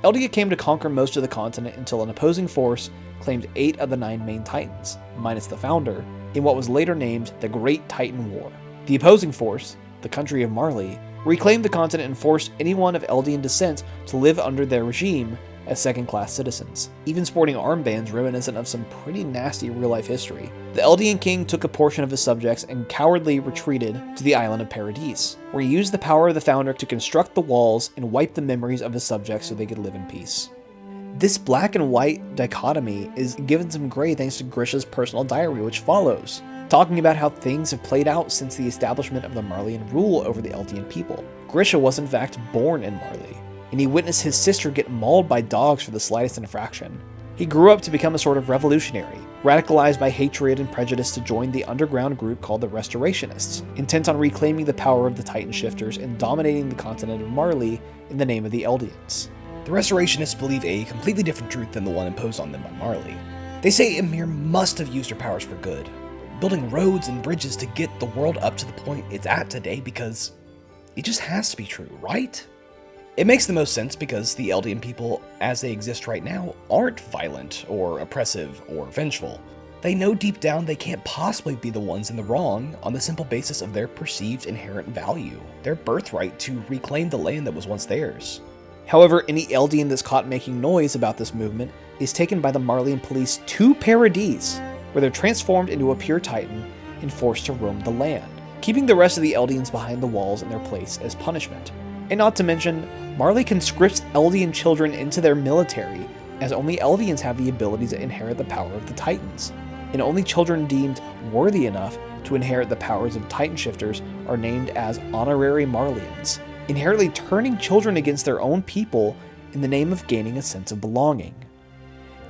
Eldia came to conquer most of the continent until an opposing force claimed 8 of the 9 main Titans, minus the founder, in what was later named the Great Titan War. The opposing force, the country of Marley, reclaimed the continent and forced anyone of Eldian descent to live under their regime, as second-class citizens, even sporting armbands reminiscent of some pretty nasty real-life history. The Eldian king took a portion of his subjects and cowardly retreated to the island of Paradise, where he used the power of the founder to construct the walls and wipe the memories of his subjects so they could live in peace. This black and white dichotomy is given some gray thanks to Grisha's personal diary, which follows, talking about how things have played out since the establishment of the Marleyan rule over the Eldian people. Grisha was in fact born in Marley, and he witnessed his sister get mauled by dogs for the slightest infraction. He grew up to become a sort of revolutionary, radicalized by hatred and prejudice to join the underground group called the Restorationists, intent on reclaiming the power of the Titan Shifters and dominating the continent of Marley in the name of the Eldians. The Restorationists believe a completely different truth than the one imposed on them by Marley. They say Ymir must have used her powers for good, building roads and bridges to get the world up to the point it's at today because it just has to be true, right? It makes the most sense because the Eldian people, as they exist right now, aren't violent or oppressive or vengeful. They know deep down they can't possibly be the ones in the wrong on the simple basis of their perceived inherent value, their birthright to reclaim the land that was once theirs. However, any Eldian that's caught making noise about this movement is taken by the Marleyan police to Paradise, where they're transformed into a pure Titan and forced to roam the land, keeping the rest of the Eldians behind the walls in their place as punishment. And not to mention, Marley conscripts Eldian children into their military, as only Eldians have the ability to inherit the power of the Titans, and only children deemed worthy enough to inherit the powers of Titan Shifters are named as honorary Marleyans, inherently turning children against their own people in the name of gaining a sense of belonging.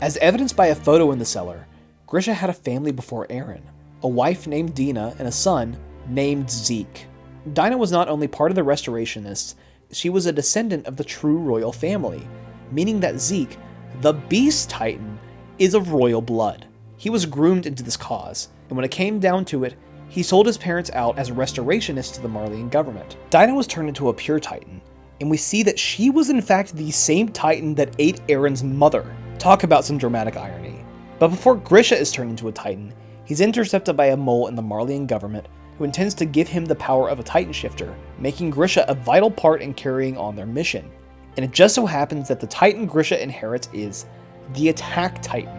As evidenced by a photo in the cellar, Grisha had a family before Eren, a wife named Dina and a son named Zeke. Dinah was not only part of the Restorationists, she was a descendant of the true royal family, meaning that Zeke, the Beast Titan, is of royal blood. He was groomed into this cause, and when it came down to it, he sold his parents out as restorationists to the Marleyan government. Dinah was turned into a pure Titan, and we see that she was in fact the same Titan that ate Eren's mother. Talk about some dramatic irony. But before Grisha is turned into a Titan, he's intercepted by a mole in the Marleyan government who intends to give him the power of a Titan Shifter, making Grisha a vital part in carrying on their mission. And it just so happens that the Titan Grisha inherits is the Attack Titan.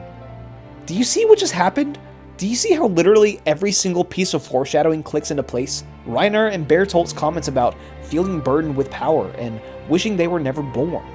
Do you see what just happened? Do you see how literally every single piece of foreshadowing clicks into place? Reiner and Bertolt's comments about feeling burdened with power and wishing they were never born.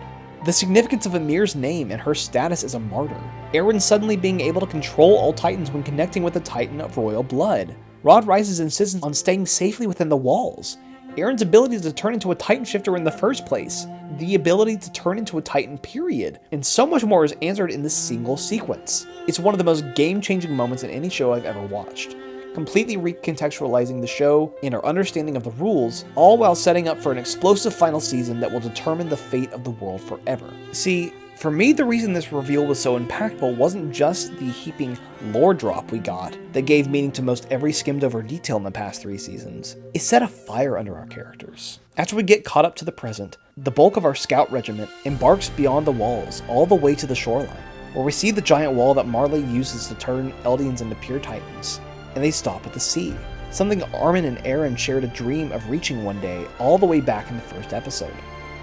The significance of Ymir's name and her status as a martyr. Eren suddenly being able to control all Titans when connecting with a Titan of royal blood. Rod Rice's insistence on staying safely within the walls. Eren's ability to turn into a Titan Shifter in the first place. The ability to turn into a Titan, period. And so much more is answered in this single sequence. It's one of the most game-changing moments in any show I've ever watched, completely recontextualizing the show and our understanding of the rules, all while setting up for an explosive final season that will determine the fate of the world forever. See, for me, the reason this reveal was so impactful wasn't just the heaping lore drop we got that gave meaning to most every skimmed over detail in the past 3 seasons. It set a fire under our characters. After we get caught up to the present, the bulk of our scout regiment embarks beyond the walls all the way to the shoreline, where we see the giant wall that Marley uses to turn Eldians into pure Titans, and they stop at the sea. Something Armin and Eren shared a dream of reaching one day all the way back in the first episode.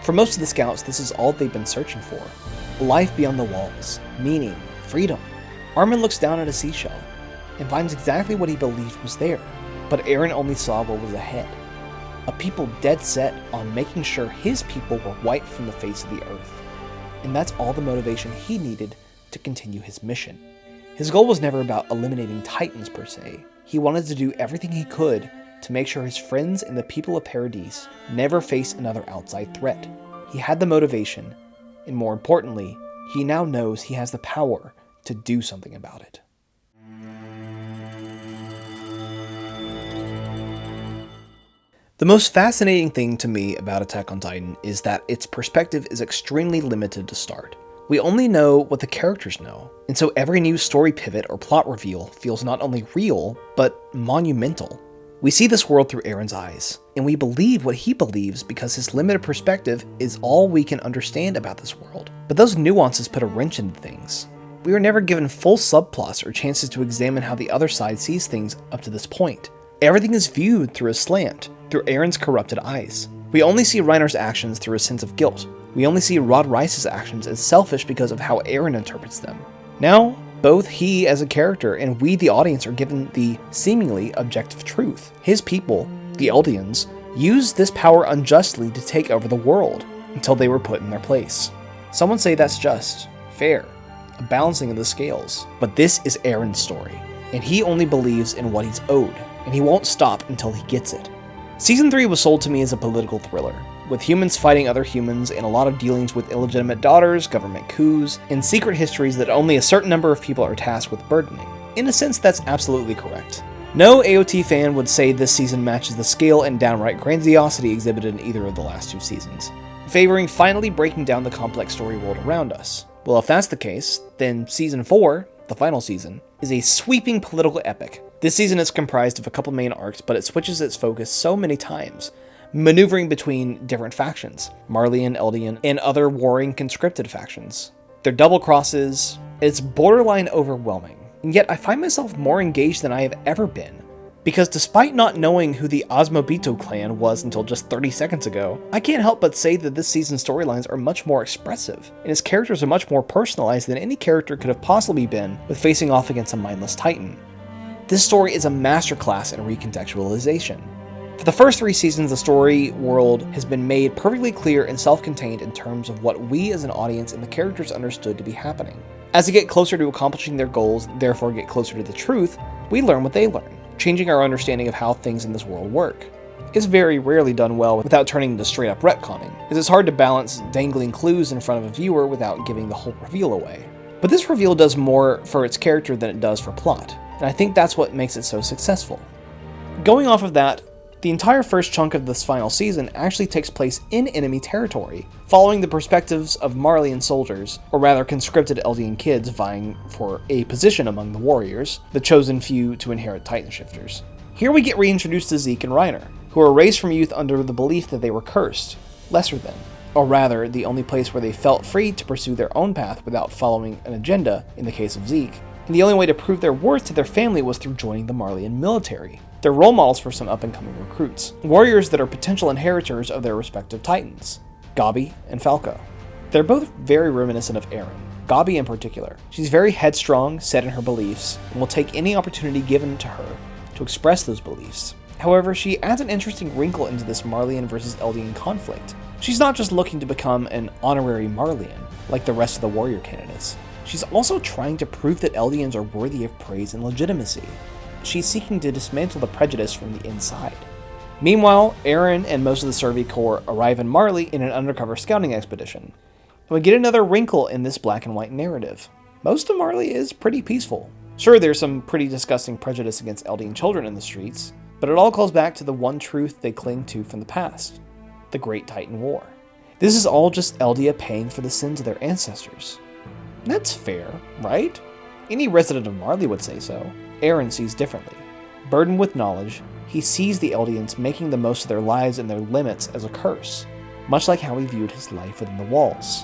For most of the scouts, this is all they've been searching for. Life beyond the walls, meaning, freedom. Armin looks down at a seashell and finds exactly what he believed was there, but Eren only saw what was ahead. A people dead set on making sure his people were wiped from the face of the earth. And that's all the motivation he needed to continue his mission. His goal was never about eliminating Titans per se. He wanted to do everything he could to make sure his friends and the people of Paradise never face another outside threat. He had the motivation, and more importantly, he now knows he has the power to do something about it. The most fascinating thing to me about Attack on Titan is that its perspective is extremely limited to start. We only know what the characters know, and so every new story pivot or plot reveal feels not only real, but monumental. We see this world through Eren's eyes, and we believe what he believes because his limited perspective is all we can understand about this world. But those nuances put a wrench into things. We are never given full subplots or chances to examine how the other side sees things up to this point. Everything is viewed through a slant, through Eren's corrupted eyes. We only see Reiner's actions through a sense of guilt, We only see Rod Rice's actions as selfish because of how Eren interprets them. Now, both he as a character and we the audience are given the seemingly objective truth. His people, the Eldians, used this power unjustly to take over the world until they were put in their place. Some would say that's just, fair, a balancing of the scales. But this is Eren's story, and he only believes in what he's owed, and he won't stop until he gets it. Season 3 was sold to me as a political thriller, with humans fighting other humans and a lot of dealings with illegitimate daughters, government coups, and secret histories that only a certain number of people are tasked with burdening. In a sense, that's absolutely correct. No AOT fan would say this season matches the scale and downright grandiosity exhibited in either of the last 2 seasons, favoring finally breaking down the complex story world around us. Well, if that's the case, then Season 4, the final season, is a sweeping political epic. This season is comprised of a couple main arcs, but it switches its focus so many times, maneuvering between different factions, Marleyan, Eldian, and other warring conscripted factions. Their double crosses, it's borderline overwhelming, and yet I find myself more engaged than I have ever been. Because despite not knowing who the Osmobito clan was until just 30 seconds ago, I can't help but say that this season's storylines are much more expressive, and its characters are much more personalized than any character could have possibly been with facing off against a mindless titan. This story is a masterclass in recontextualization. For the first 3 seasons, the story world has been made perfectly clear and self-contained in terms of what we as an audience and the characters understood to be happening. As they get closer to accomplishing their goals, therefore get closer to the truth, we learn what they learn, changing our understanding of how things in this world work. It's very rarely done well without turning into straight-up retconning, as it's hard to balance dangling clues in front of a viewer without giving the whole reveal away. But this reveal does more for its character than it does for plot, and I think that's what makes it so successful. Going off of that, the entire first chunk of this final season actually takes place in enemy territory, following the perspectives of Marleyan soldiers, or rather conscripted Eldian kids vying for a position among the warriors, the chosen few to inherit Titan Shifters. Here we get reintroduced to Zeke and Reiner, who are raised from youth under the belief that they were cursed, lesser than, or rather the only place where they felt free to pursue their own path without following an agenda in the case of Zeke, and the only way to prove their worth to their family was through joining the Marleyan military. They're role models for some up-and-coming recruits, warriors that are potential inheritors of their respective titans, Gabi and Falco. They're both very reminiscent of Eren, Gabi in particular. She's very headstrong, set in her beliefs, and will take any opportunity given to her to express those beliefs. However, she adds an interesting wrinkle into this Marleyan versus Eldian conflict. She's not just looking to become an honorary Marleyan, like the rest of the warrior candidates. She's also trying to prove that Eldians are worthy of praise and legitimacy. She's seeking to dismantle the prejudice from the inside. Meanwhile, Eren and most of the Survey Corps arrive in Marley in an undercover scouting expedition, and we get another wrinkle in this black and white narrative. Most of Marley is pretty peaceful. Sure, there's some pretty disgusting prejudice against Eldian children in the streets, but it all calls back to the one truth they cling to from the past, the Great Titan War. This is all just Eldia paying for the sins of their ancestors. That's fair, right? Any resident of Marley would say so. Eren sees differently. Burdened with knowledge, he sees the Eldians making the most of their lives and their limits as a curse, much like how he viewed his life within the walls.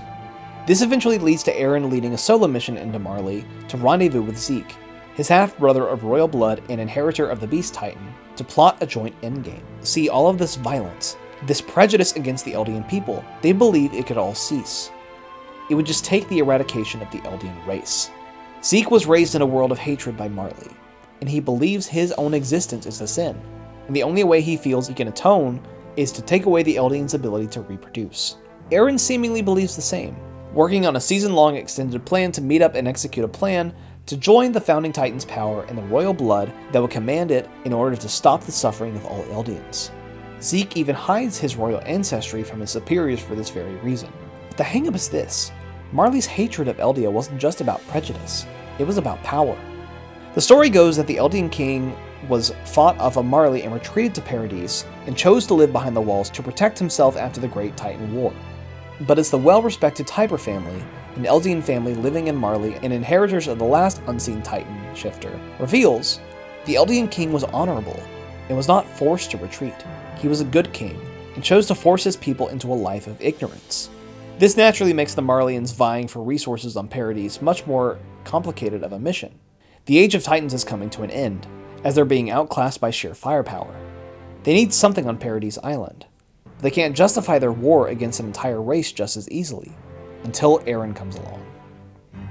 This eventually leads to Eren leading a solo mission into Marley to rendezvous with Zeke, his half-brother of royal blood and inheritor of the Beast Titan, to plot a joint endgame. See, all of this violence, this prejudice against the Eldian people, they believe it could all cease. It would just take the eradication of the Eldian race. Zeke was raised in a world of hatred by Marley, and he believes his own existence is a sin, and the only way he feels he can atone is to take away the Eldians' ability to reproduce. Eren seemingly believes the same, working on a season-long extended plan to meet up and execute a plan to join the Founding Titan's power and the royal blood that would command it in order to stop the suffering of all Eldians. Zeke even hides his royal ancestry from his superiors for this very reason. But the hang-up is this: Marley's hatred of Eldia wasn't just about prejudice, it was about power. The story goes that the Eldian king was fought off of Marley and retreated to Paradise, and chose to live behind the walls to protect himself after the Great Titan War. But it's the well-respected Tiber family, an Eldian family living in Marley and inheritors of the last unseen Titan shifter, reveals the Eldian king was honorable and was not forced to retreat. He was a good king and chose to force his people into a life of ignorance. This naturally makes the Marleyans vying for resources on Paradise much more complicated of a mission. The Age of Titans is coming to an end, as they're being outclassed by sheer firepower. They need something on Paradise Island. They can't justify their war against an entire race just as easily, until Eren comes along.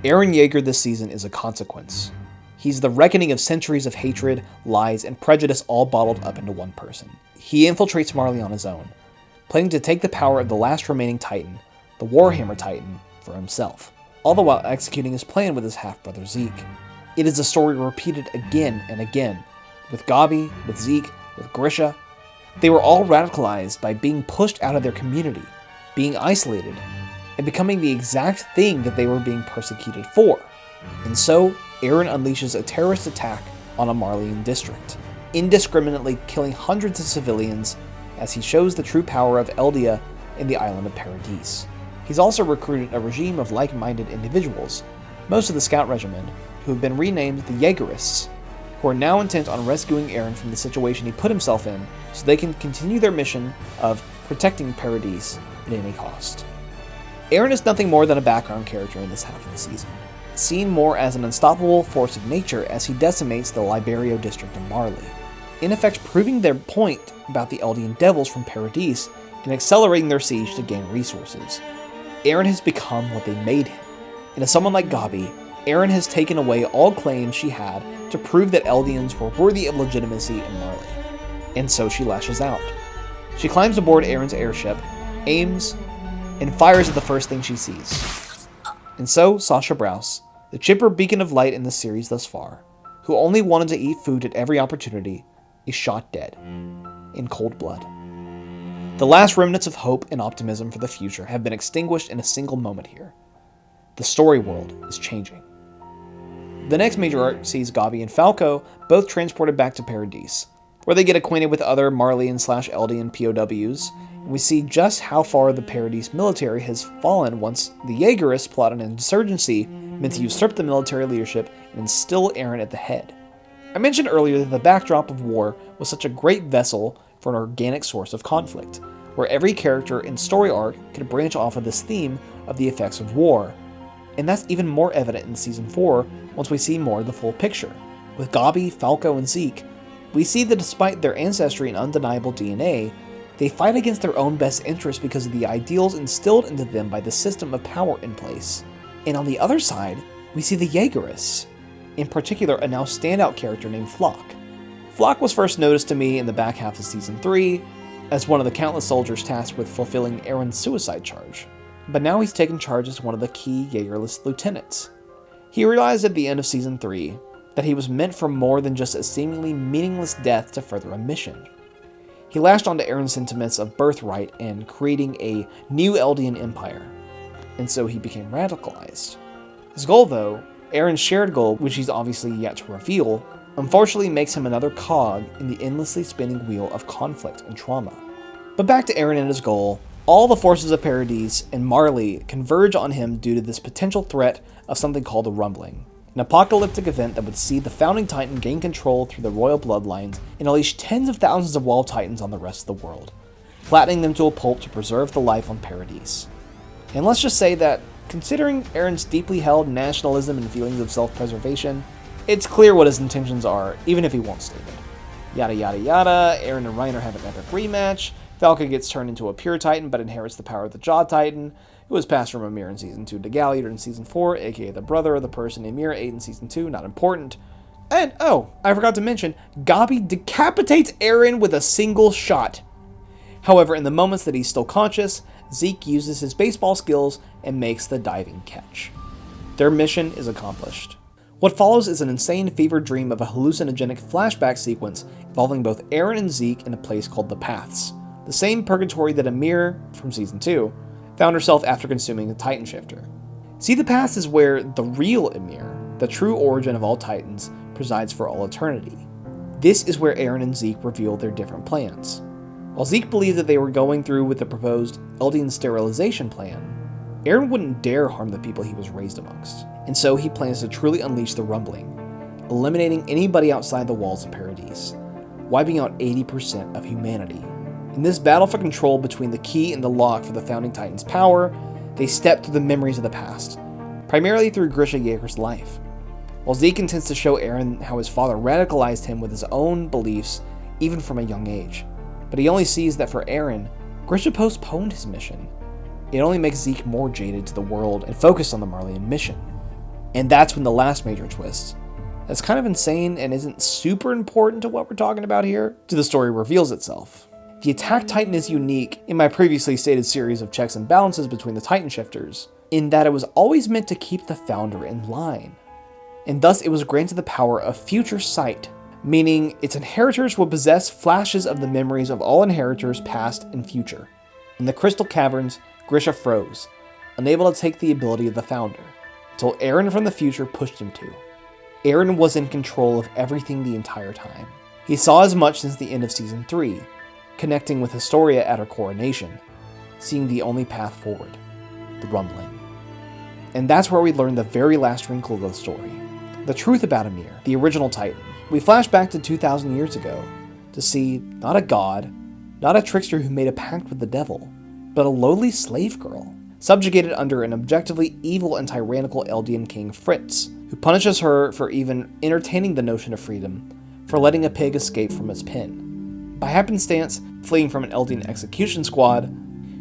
Eren Yeager this season is a consequence. He's the reckoning of centuries of hatred, lies, and prejudice all bottled up into one person. He infiltrates Marley on his own, planning to take the power of the last remaining Titan, the Warhammer Titan, for himself, all the while executing his plan with his half-brother Zeke. It is a story repeated again and again, with Gabi, with Zeke, with Grisha. They were all radicalized by being pushed out of their community, being isolated, and becoming the exact thing that they were being persecuted for. And so, Eren unleashes a terrorist attack on a Marleyan district, indiscriminately killing hundreds of civilians as he shows the true power of Eldia in the island of Paradise. He's also recruited a regime of like-minded individuals, most of the Scout Regiment, who have been renamed the Jaegerists, who are now intent on rescuing Eren from the situation he put himself in so they can continue their mission of protecting Paradise at any cost. Eren is nothing more than a background character in this half of the season, seen more as an unstoppable force of nature as he decimates the Liberio district of Marley, in effect proving their point about the Eldian devils from Paradise and accelerating their siege to gain resources. Eren has become what they made him, and as someone like Gabi, Eren has taken away all claims she had to prove that Eldians were worthy of legitimacy in Marley, and so she lashes out. She climbs aboard Eren's airship, aims, and fires at the first thing she sees. And so, Sasha Browse, the chipper beacon of light in the series thus far, who only wanted to eat food at every opportunity, is shot dead, in cold blood. The last remnants of hope and optimism for the future have been extinguished in a single moment here. The story world is changing. The next major arc sees Gabi and Falco both transported back to Paradise, where they get acquainted with other Marleyan/Eldian POWs, and we see just how far the Paradise military has fallen once the Jaegerists plot an insurgency meant to usurp the military leadership and instill Eren at the head. I mentioned earlier that the backdrop of war was such a great vessel for an organic source of conflict, where every character and story arc could branch off of this theme of the effects of war, and that's even more evident in Season 4 once we see more of the full picture. With Gabi, Falco, and Zeke, we see that despite their ancestry and undeniable DNA, they fight against their own best interests because of the ideals instilled into them by the system of power in place. And on the other side, we see the Jaegerists, in particular a now standout character named Flock. Flock was first noticed to me in the back half of Season 3 as one of the countless soldiers tasked with fulfilling Eren's suicide charge, but now he's taken charge as one of the key Jaegerless lieutenants. He realized at the end of Season 3 that he was meant for more than just a seemingly meaningless death to further a mission. He lashed onto Eren's sentiments of birthright and creating a new Eldian empire, and so he became radicalized. His goal though, Eren's shared goal, which he's obviously yet to reveal, unfortunately makes him another cog in the endlessly spinning wheel of conflict and trauma. But back to Eren and his goal, all the forces of Paradise and Marley converge on him due to this potential threat of something called the Rumbling, an apocalyptic event that would see the Founding Titan gain control through the royal bloodlines and unleash tens of thousands of Wall Titans on the rest of the world, flattening them to a pulp to preserve the life on Paradise. And let's just say that, considering Eren's deeply held nationalism and feelings of self-preservation, it's clear what his intentions are, even if he won't state it. Yada yada yada, Eren and Reiner have an epic rematch, Falco gets turned into a pure Titan but inherits the power of the Jaw Titan, who was passed from Ymir in Season 2 to Galliard in Season 4, aka the brother of the person Ymir ate in Season 2, not important. And, oh, I forgot to mention, Gabi decapitates Eren with a single shot. However, in the moments that he's still conscious, Zeke uses his baseball skills and makes the diving catch. Their mission is accomplished. What follows is an insane fever dream of a hallucinogenic flashback sequence involving both Eren and Zeke in a place called the Paths, the same purgatory that Ymir, from Season 2, found herself after consuming a Titan Shifter. See, the Paths is where the real Ymir, the true origin of all Titans, presides for all eternity. This is where Eren and Zeke reveal their different plans. While Zeke believed that they were going through with the proposed Eldian sterilization plan, Eren wouldn't dare harm the people he was raised amongst, and so he plans to truly unleash the Rumbling, eliminating anybody outside the walls of Paradise, wiping out 80% of humanity. In this battle for control between the key and the lock for the Founding Titan's power, they step through the memories of the past, primarily through Grisha Jaeger's life. While Zeke intends to show Eren how his father radicalized him with his own beliefs even from a young age, but he only sees that for Eren, Grisha postponed his mission. It only makes Zeke more jaded to the world and focused on the Marleyan mission. And that's when the last major twist, that's kind of insane and isn't super important to what we're talking about here, to the story reveals itself. The Attack Titan is unique in my previously stated series of checks and balances between the Titan shifters, in that it was always meant to keep the founder in line. And thus it was granted the power of future sight, meaning its inheritors will possess flashes of the memories of all inheritors past and future. In the Crystal Caverns, Grisha froze, unable to take the ability of the founder, until Eren from the future pushed him to. Eren was in control of everything the entire time. He saw as much since the end of Season 3, connecting with Historia at her coronation, seeing the only path forward, the rumbling. And that's where we learn the very last wrinkle of the story, the truth about Ymir, the original Titan. We flash back to 2,000 years ago to see not a god, not a trickster who made a pact with the devil, but a lowly slave girl, subjugated under an objectively evil and tyrannical Eldian king Fritz, who punishes her for even entertaining the notion of freedom, for letting a pig escape from its pen. By happenstance, fleeing from an Eldian execution squad,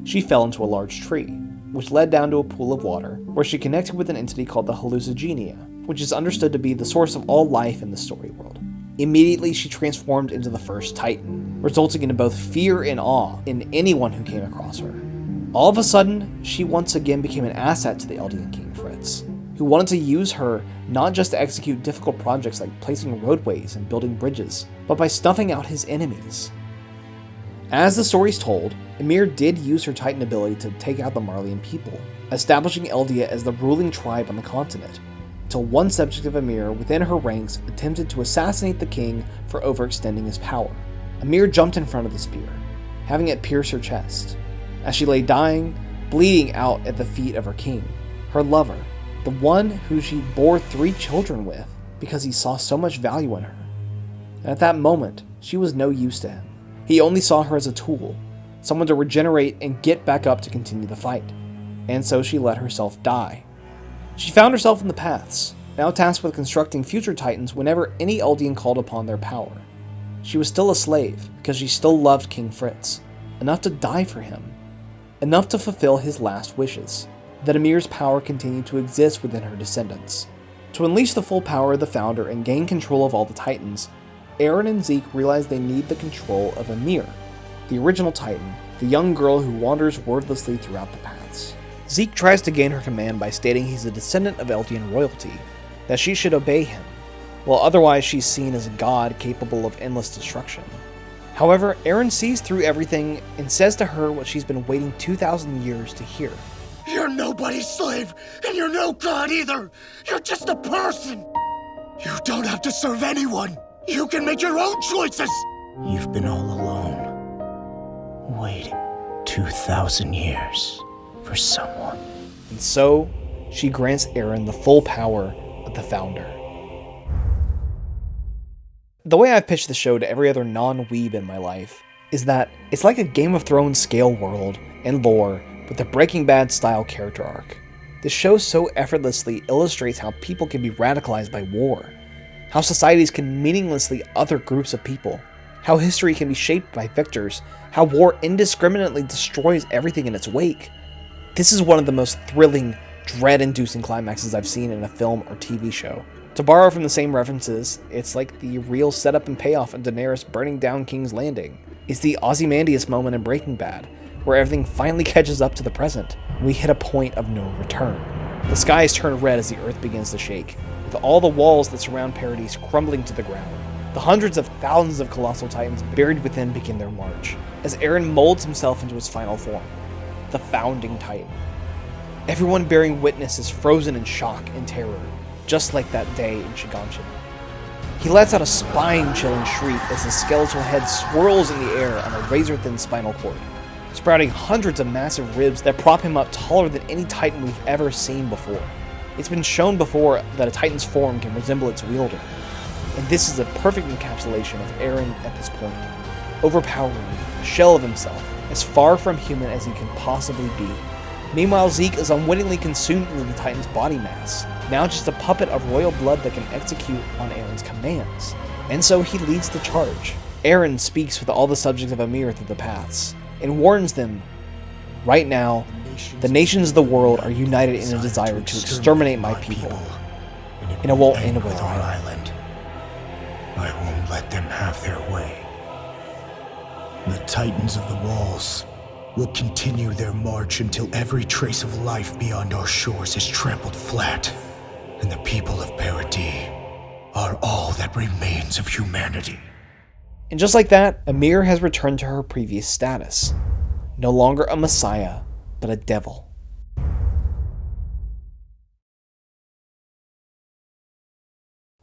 she fell into a large tree, which led down to a pool of water, where she connected with an entity called the Hallucigenia, which is understood to be the source of all life in the story world. Immediately, she transformed into the first Titan, resulting in both fear and awe in anyone who came across her. All of a sudden, she once again became an asset to the Eldian king Fritz, who wanted to use her not just to execute difficult projects like placing roadways and building bridges, but by snuffing out his enemies. As the story's told, Ymir did use her Titan ability to take out the Marleyan people, establishing Eldia as the ruling tribe on the continent, until one subject of Ymir within her ranks attempted to assassinate the king for overextending his power. Ymir jumped in front of the spear, having it pierce her chest, as she lay dying, bleeding out at the feet of her king, her lover, the one who she bore 3 children with because he saw so much value in her. And at that moment, she was no use to him. He only saw her as a tool, someone to regenerate and get back up to continue the fight. And so she let herself die. She found herself in the paths, now tasked with constructing future Titans whenever any Eldian called upon their power. She was still a slave because she still loved King Fritz, enough to die for him, enough to fulfill his last wishes, that Ymir's power continued to exist within her descendants. To unleash the full power of the founder and gain control of all the Titans, Eren and Zeke realize they need the control of Ymir, the original Titan, the young girl who wanders wordlessly throughout the paths. Zeke tries to gain her command by stating he's a descendant of Eldian royalty, that she should obey him, while otherwise she's seen as a god capable of endless destruction. However, Eren sees through everything and says to her what she's been waiting 2,000 years to hear. You're nobody's slave, and you're no god either! You're just a person! You don't have to serve anyone! You can make your own choices! You've been all alone, waiting 2,000 years for someone. And so, she grants Eren the full power of the Founder. The way I've pitched the show to every other non-weeb in my life is that it's like a Game of Thrones scale world and lore with a Breaking Bad style character arc. This show so effortlessly illustrates how people can be radicalized by war, how societies can meaninglessly other groups of people, how history can be shaped by victors, how war indiscriminately destroys everything in its wake. This is one of the most thrilling, dread-inducing climaxes I've seen in a film or TV show. To borrow from the same references, it's like the real setup and payoff of Daenerys burning down King's Landing. It's the Ozymandias moment in Breaking Bad, where everything finally catches up to the present. We hit a point of no return. The skies turn red as the earth begins to shake, with all the walls that surround Paradise crumbling to the ground. The hundreds of thousands of colossal titans buried within begin their march, as Eren molds himself into his final form, the Founding Titan. Everyone bearing witness is frozen in shock and terror, just like that day in Shiganshina. He lets out a spine-chilling shriek as his skeletal head swirls in the air on a razor-thin spinal cord, sprouting hundreds of massive ribs that prop him up taller than any Titan we've ever seen before. It's been shown before that a Titan's form can resemble its wielder, and this is a perfect encapsulation of Eren at this point. Overpowering, a shell of himself, as far from human as he can possibly be. Meanwhile, Zeke is unwittingly consumed into the Titan's body mass, now just a puppet of royal blood that can execute on Eren's commands. And so he leads the charge. Eren speaks with all the subjects of Ymir through the paths, and warns them, right now, the nations of the world are united in a desire to exterminate my people, and it won't end with our island. I won't let them have their way. The Titans of the Walls will continue their march until every trace of life beyond our shores is trampled flat, and the people of Paradis are all that remains of humanity. And just like that, Amir has returned to her previous status. No longer a messiah, but a devil.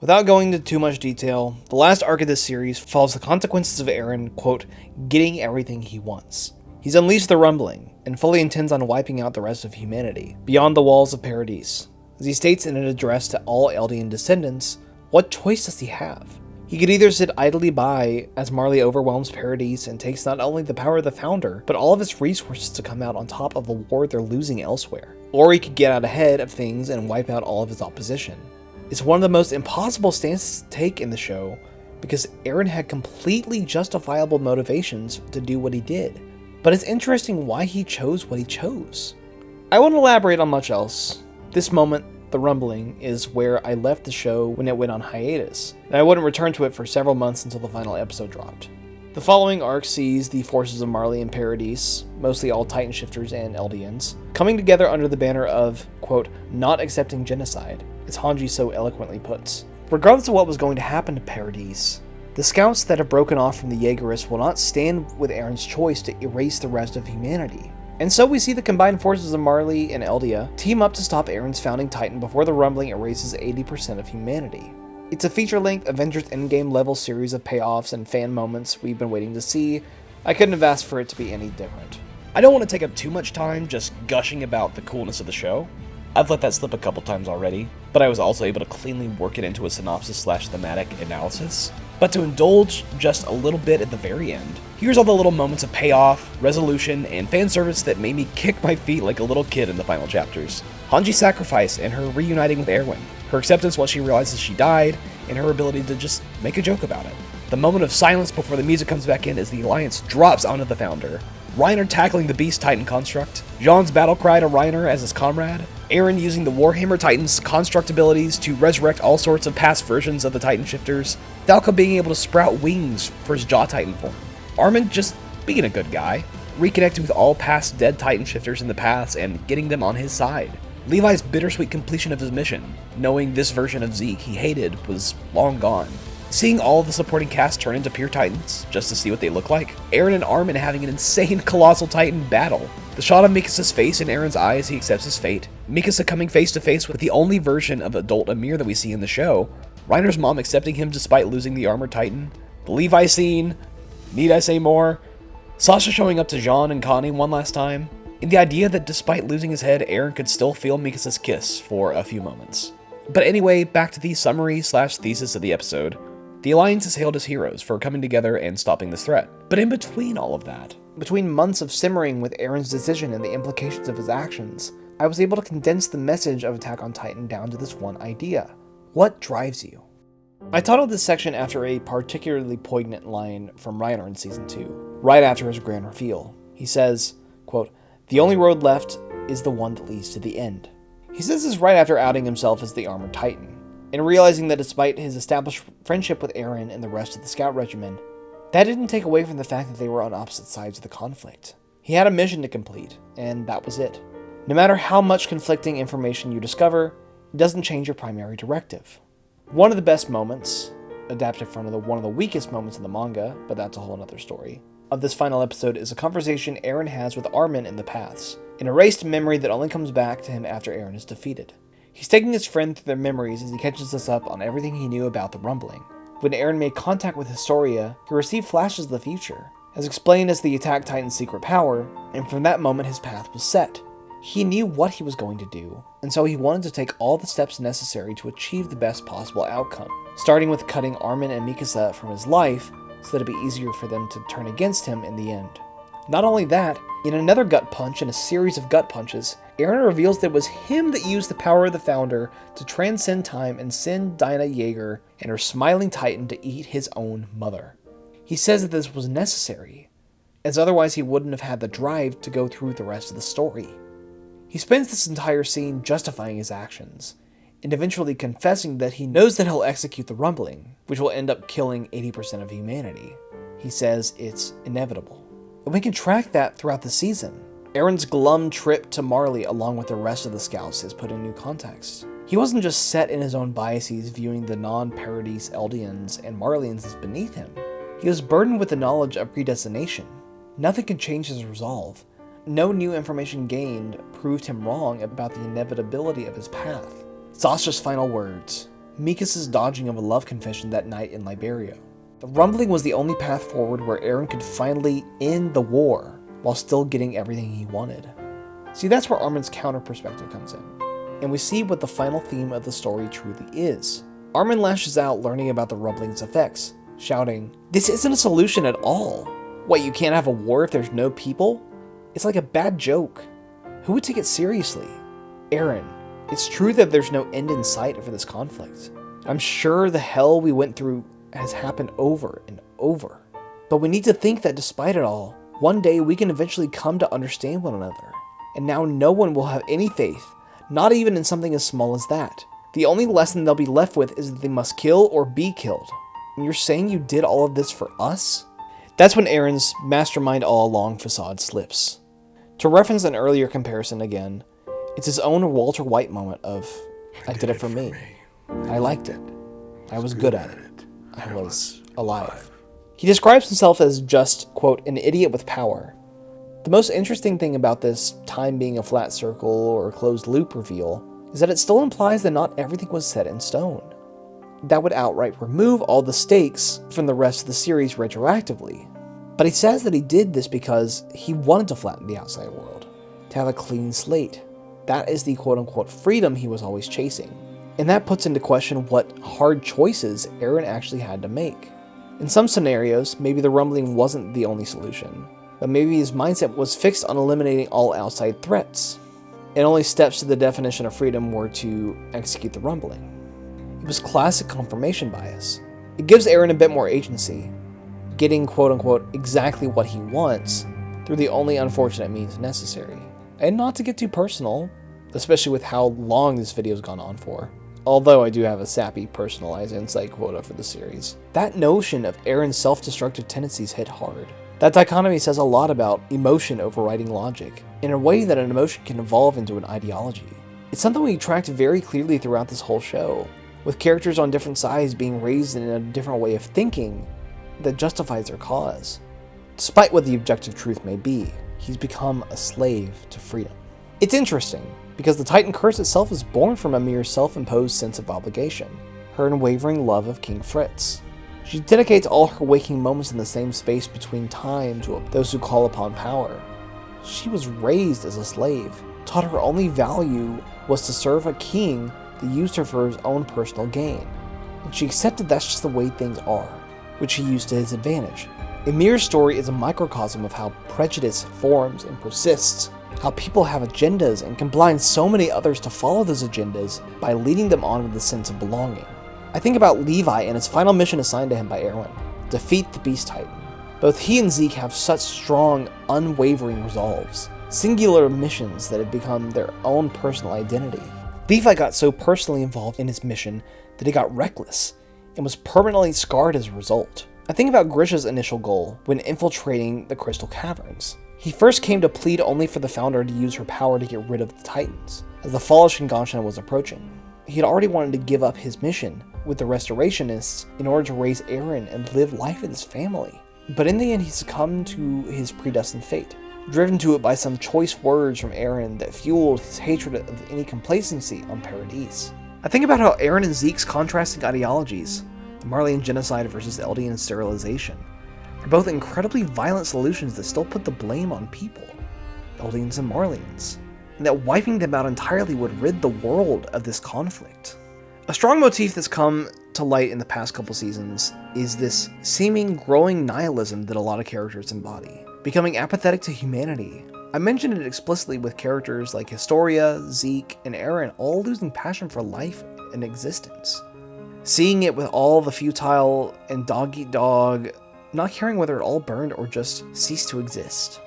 Without going into too much detail, the last arc of this series follows the consequences of Eren, quote, getting everything he wants. He's unleashed the rumbling, and fully intends on wiping out the rest of humanity, beyond the walls of Paradis. As he states in an address to all Eldian descendants, what choice does he have? He could either sit idly by as Marley overwhelms Paradis and takes not only the power of the Founder, but all of its resources to come out on top of a war they're losing elsewhere. Or he could get out ahead of things and wipe out all of his opposition. It's one of the most impossible stances to take in the show, because Eren had completely justifiable motivations to do what he did. But it's interesting why he chose what he chose. I won't elaborate on much else. This moment, the rumbling, is where I left the show when it went on hiatus, and I wouldn't return to it for several months until the final episode dropped. The following arc sees the forces of Marley and Paradis, mostly all Titan shifters and Eldians, coming together under the banner of, quote, not accepting genocide, as Hanji so eloquently puts. Regardless of what was going to happen to Paradis, the scouts that have broken off from the Jaegerists will not stand with Eren's choice to erase the rest of humanity. And so we see the combined forces of Marley and Eldia team up to stop Eren's founding Titan before the rumbling erases 80% of humanity. It's a feature-length Avengers Endgame level series of payoffs and fan moments we've been waiting to see. I couldn't have asked for it to be any different. I don't want to take up too much time just gushing about the coolness of the show. I've let that slip a couple times already, but I was also able to cleanly work it into a synopsis/thematic analysis. But to indulge just a little bit at the very end, here's all the little moments of payoff, resolution, and fan service that made me kick my feet like a little kid in the final chapters. Hanji's sacrifice and her reuniting with Erwin, her acceptance once she realizes she died, and her ability to just make a joke about it. The moment of silence before the music comes back in as the Alliance drops onto the Founder. Reiner tackling the Beast Titan construct, Jean's battle cry to Reiner as his comrade, Eren using the Warhammer Titan's construct abilities to resurrect all sorts of past versions of the Titan shifters, Falco being able to sprout wings for his Jaw Titan form, Armin just being a good guy, reconnecting with all past dead Titan shifters in the past and getting them on his side, Levi's bittersweet completion of his mission, knowing this version of Zeke he hated was long gone, seeing all of the supporting cast turn into pure Titans, just to see what they look like, Eren and Armin having an insane Colossal Titan battle, the shot of Mikasa's face in Eren's eye as he accepts his fate, Mikasa coming face to face with the only version of adult Amir that we see in the show, Reiner's mom accepting him despite losing the armored Titan, the Levi scene, need I say more, Sasha showing up to Jean and Connie one last time, and the idea that despite losing his head, Eren could still feel Mikasa's kiss for a few moments. But anyway, back to the summary/thesis of the episode. The Alliance is hailed as heroes for coming together and stopping this threat. But in between all of that, between months of simmering with Eren's decision and the implications of his actions, I was able to condense the message of Attack on Titan down to this one idea. What drives you? I titled this section after a particularly poignant line from Reiner in Season 2, right after his grand reveal. He says, quote, "The only road left is the one that leads to the end." He says this right after outing himself as the Armored Titan, and realizing that despite his established friendship with Eren and the rest of the Scout Regiment, that didn't take away from the fact that they were on opposite sides of the conflict. He had a mission to complete, and that was it. No matter how much conflicting information you discover, it doesn't change your primary directive. One of the best moments, adapted from one of the weakest moments in the manga, but that's a whole other story, of this final episode is a conversation Eren has with Armin in the Paths, an erased memory that only comes back to him after Eren is defeated. He's taking his friend through their memories as he catches us up on everything he knew about the rumbling. When Eren made contact with Historia, he received flashes of the future, as explained as the Attack Titan's secret power, and from that moment his path was set. He knew what he was going to do, and so he wanted to take all the steps necessary to achieve the best possible outcome, starting with cutting Armin and Mikasa from his life so that it'd be easier for them to turn against him in the end. Not only that, in another gut punch and a series of gut punches, Eren reveals that it was him that used the power of the Founder to transcend time and send Dinah Jaeger and her smiling Titan to eat his own mother. He says that this was necessary, as otherwise he wouldn't have had the drive to go through the rest of the story. He spends this entire scene justifying his actions, and eventually confessing that he knows that he'll execute the rumbling, which will end up killing 80% of humanity. He says it's inevitable. And we can track that throughout the season. Eren's glum trip to Marley along with the rest of the scouts is put in new context. He wasn't just set in his own biases viewing the non-Paradise Eldians and Marleyans as beneath him. He was burdened with the knowledge of predestination. Nothing could change his resolve. No new information gained proved him wrong about the inevitability of his path. Sasha's final words. Mikas's dodging of a love confession that night in Liberia. The rumbling was the only path forward where Eren could finally end the war while still getting everything he wanted. See, that's where Armin's counter perspective comes in. And we see what the final theme of the story truly is. Armin lashes out learning about the rumbling's effects, shouting, "This isn't a solution at all. What, you can't have a war if there's no people? It's like a bad joke. Who would take it seriously? Eren, it's true that there's no end in sight for this conflict. I'm sure the hell we went through has happened over and over. But we need to think that despite it all, one day we can eventually come to understand one another. And now no one will have any faith, not even in something as small as that. The only lesson they'll be left with is that they must kill or be killed. And you're saying you did all of this for us?" That's when Eren's mastermind all along facade slips. To reference an earlier comparison again, it's his own Walter White moment of, "I did it for me. I liked it. I was good at it. I was alive." He describes himself as just, quote, "an idiot with power." The most interesting thing about this time being a flat circle or a closed loop reveal is that it still implies that not everything was set in stone. That would outright remove all the stakes from the rest of the series retroactively. But he says that he did this because he wanted to flatten the outside world, to have a clean slate. That is the quote-unquote freedom he was always chasing. And that puts into question what hard choices Eren actually had to make. In some scenarios, maybe the rumbling wasn't the only solution, but maybe his mindset was fixed on eliminating all outside threats, and only steps to the definition of freedom were to execute the rumbling. It was classic confirmation bias. It gives Eren a bit more agency, getting quote-unquote exactly what he wants through the only unfortunate means necessary. And not to get too personal, especially with how long this video's gone on for, although I do have a sappy personalized insight quota for the series. That notion of Eren's self-destructive tendencies hit hard. That dichotomy says a lot about emotion overriding logic, in a way that an emotion can evolve into an ideology. It's something we tracked very clearly throughout this whole show, with characters on different sides being raised in a different way of thinking that justifies their cause. Despite what the objective truth may be, he's become a slave to freedom. It's interesting, because the Titan curse itself is born from a mere self-imposed sense of obligation, her unwavering love of King Fritz. She dedicates all her waking moments in the same space between time to those who call upon power. She was raised as a slave, taught her only value was to serve a king that used her for his own personal gain, and she accepted that's just the way things are, which he used to his advantage. Emir's story is a microcosm of how prejudice forms and persists, how people have agendas and can blind so many others to follow those agendas by leading them on with a sense of belonging. I think about Levi and his final mission assigned to him by Eren, defeat the Beast Titan. Both he and Zeke have such strong, unwavering resolves, singular missions that have become their own personal identity. Levi got so personally involved in his mission that he got reckless, and was permanently scarred as a result. I think about Grisha's initial goal when infiltrating the Crystal Caverns. He first came to plead only for the Founder to use her power to get rid of the Titans, as the fall of Shingansha was approaching. He had already wanted to give up his mission with the Restorationists in order to raise Eren and live life with his family. But in the end, he succumbed to his predestined fate, driven to it by some choice words from Eren that fueled his hatred of any complacency on Paradise. I think about how Eren and Zeke's contrasting ideologies, the Marleyan genocide versus Eldian sterilization, are both incredibly violent solutions that still put the blame on people, Eldians and Marleyans, and that wiping them out entirely would rid the world of this conflict. A strong motif that's come to light in the past couple seasons is this seeming growing nihilism that a lot of characters embody, becoming apathetic to humanity. I mentioned it explicitly with characters like Historia, Zeke, and Eren all losing passion for life and existence. Seeing it with all the futile and dog-eat-dog not caring whether it all burned or just ceased to exist.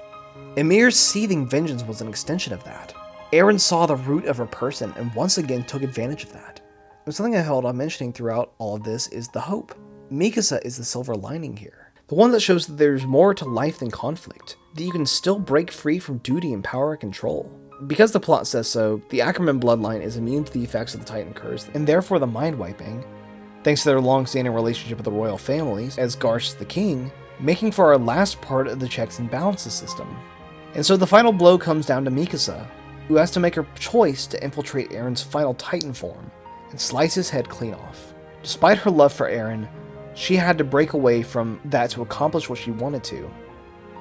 Ymir's seething vengeance was an extension of that. Eren saw the root of her person and once again took advantage of that. And something I held on mentioning throughout all of this is the hope. Mikasa is the silver lining here. The one that shows that there's more to life than conflict, that you can still break free from duty and power and control. Because the plot says so, the Ackerman bloodline is immune to the effects of the Titan Curse, and therefore the mind wiping, thanks to their long-standing relationship with the royal families, as Garsh is the king, making for our last part of the checks and balances system. And so the final blow comes down to Mikasa, who has to make her choice to infiltrate Eren's final Titan form and slice his head clean off. Despite her love for Eren, she had to break away from that to accomplish what she wanted to.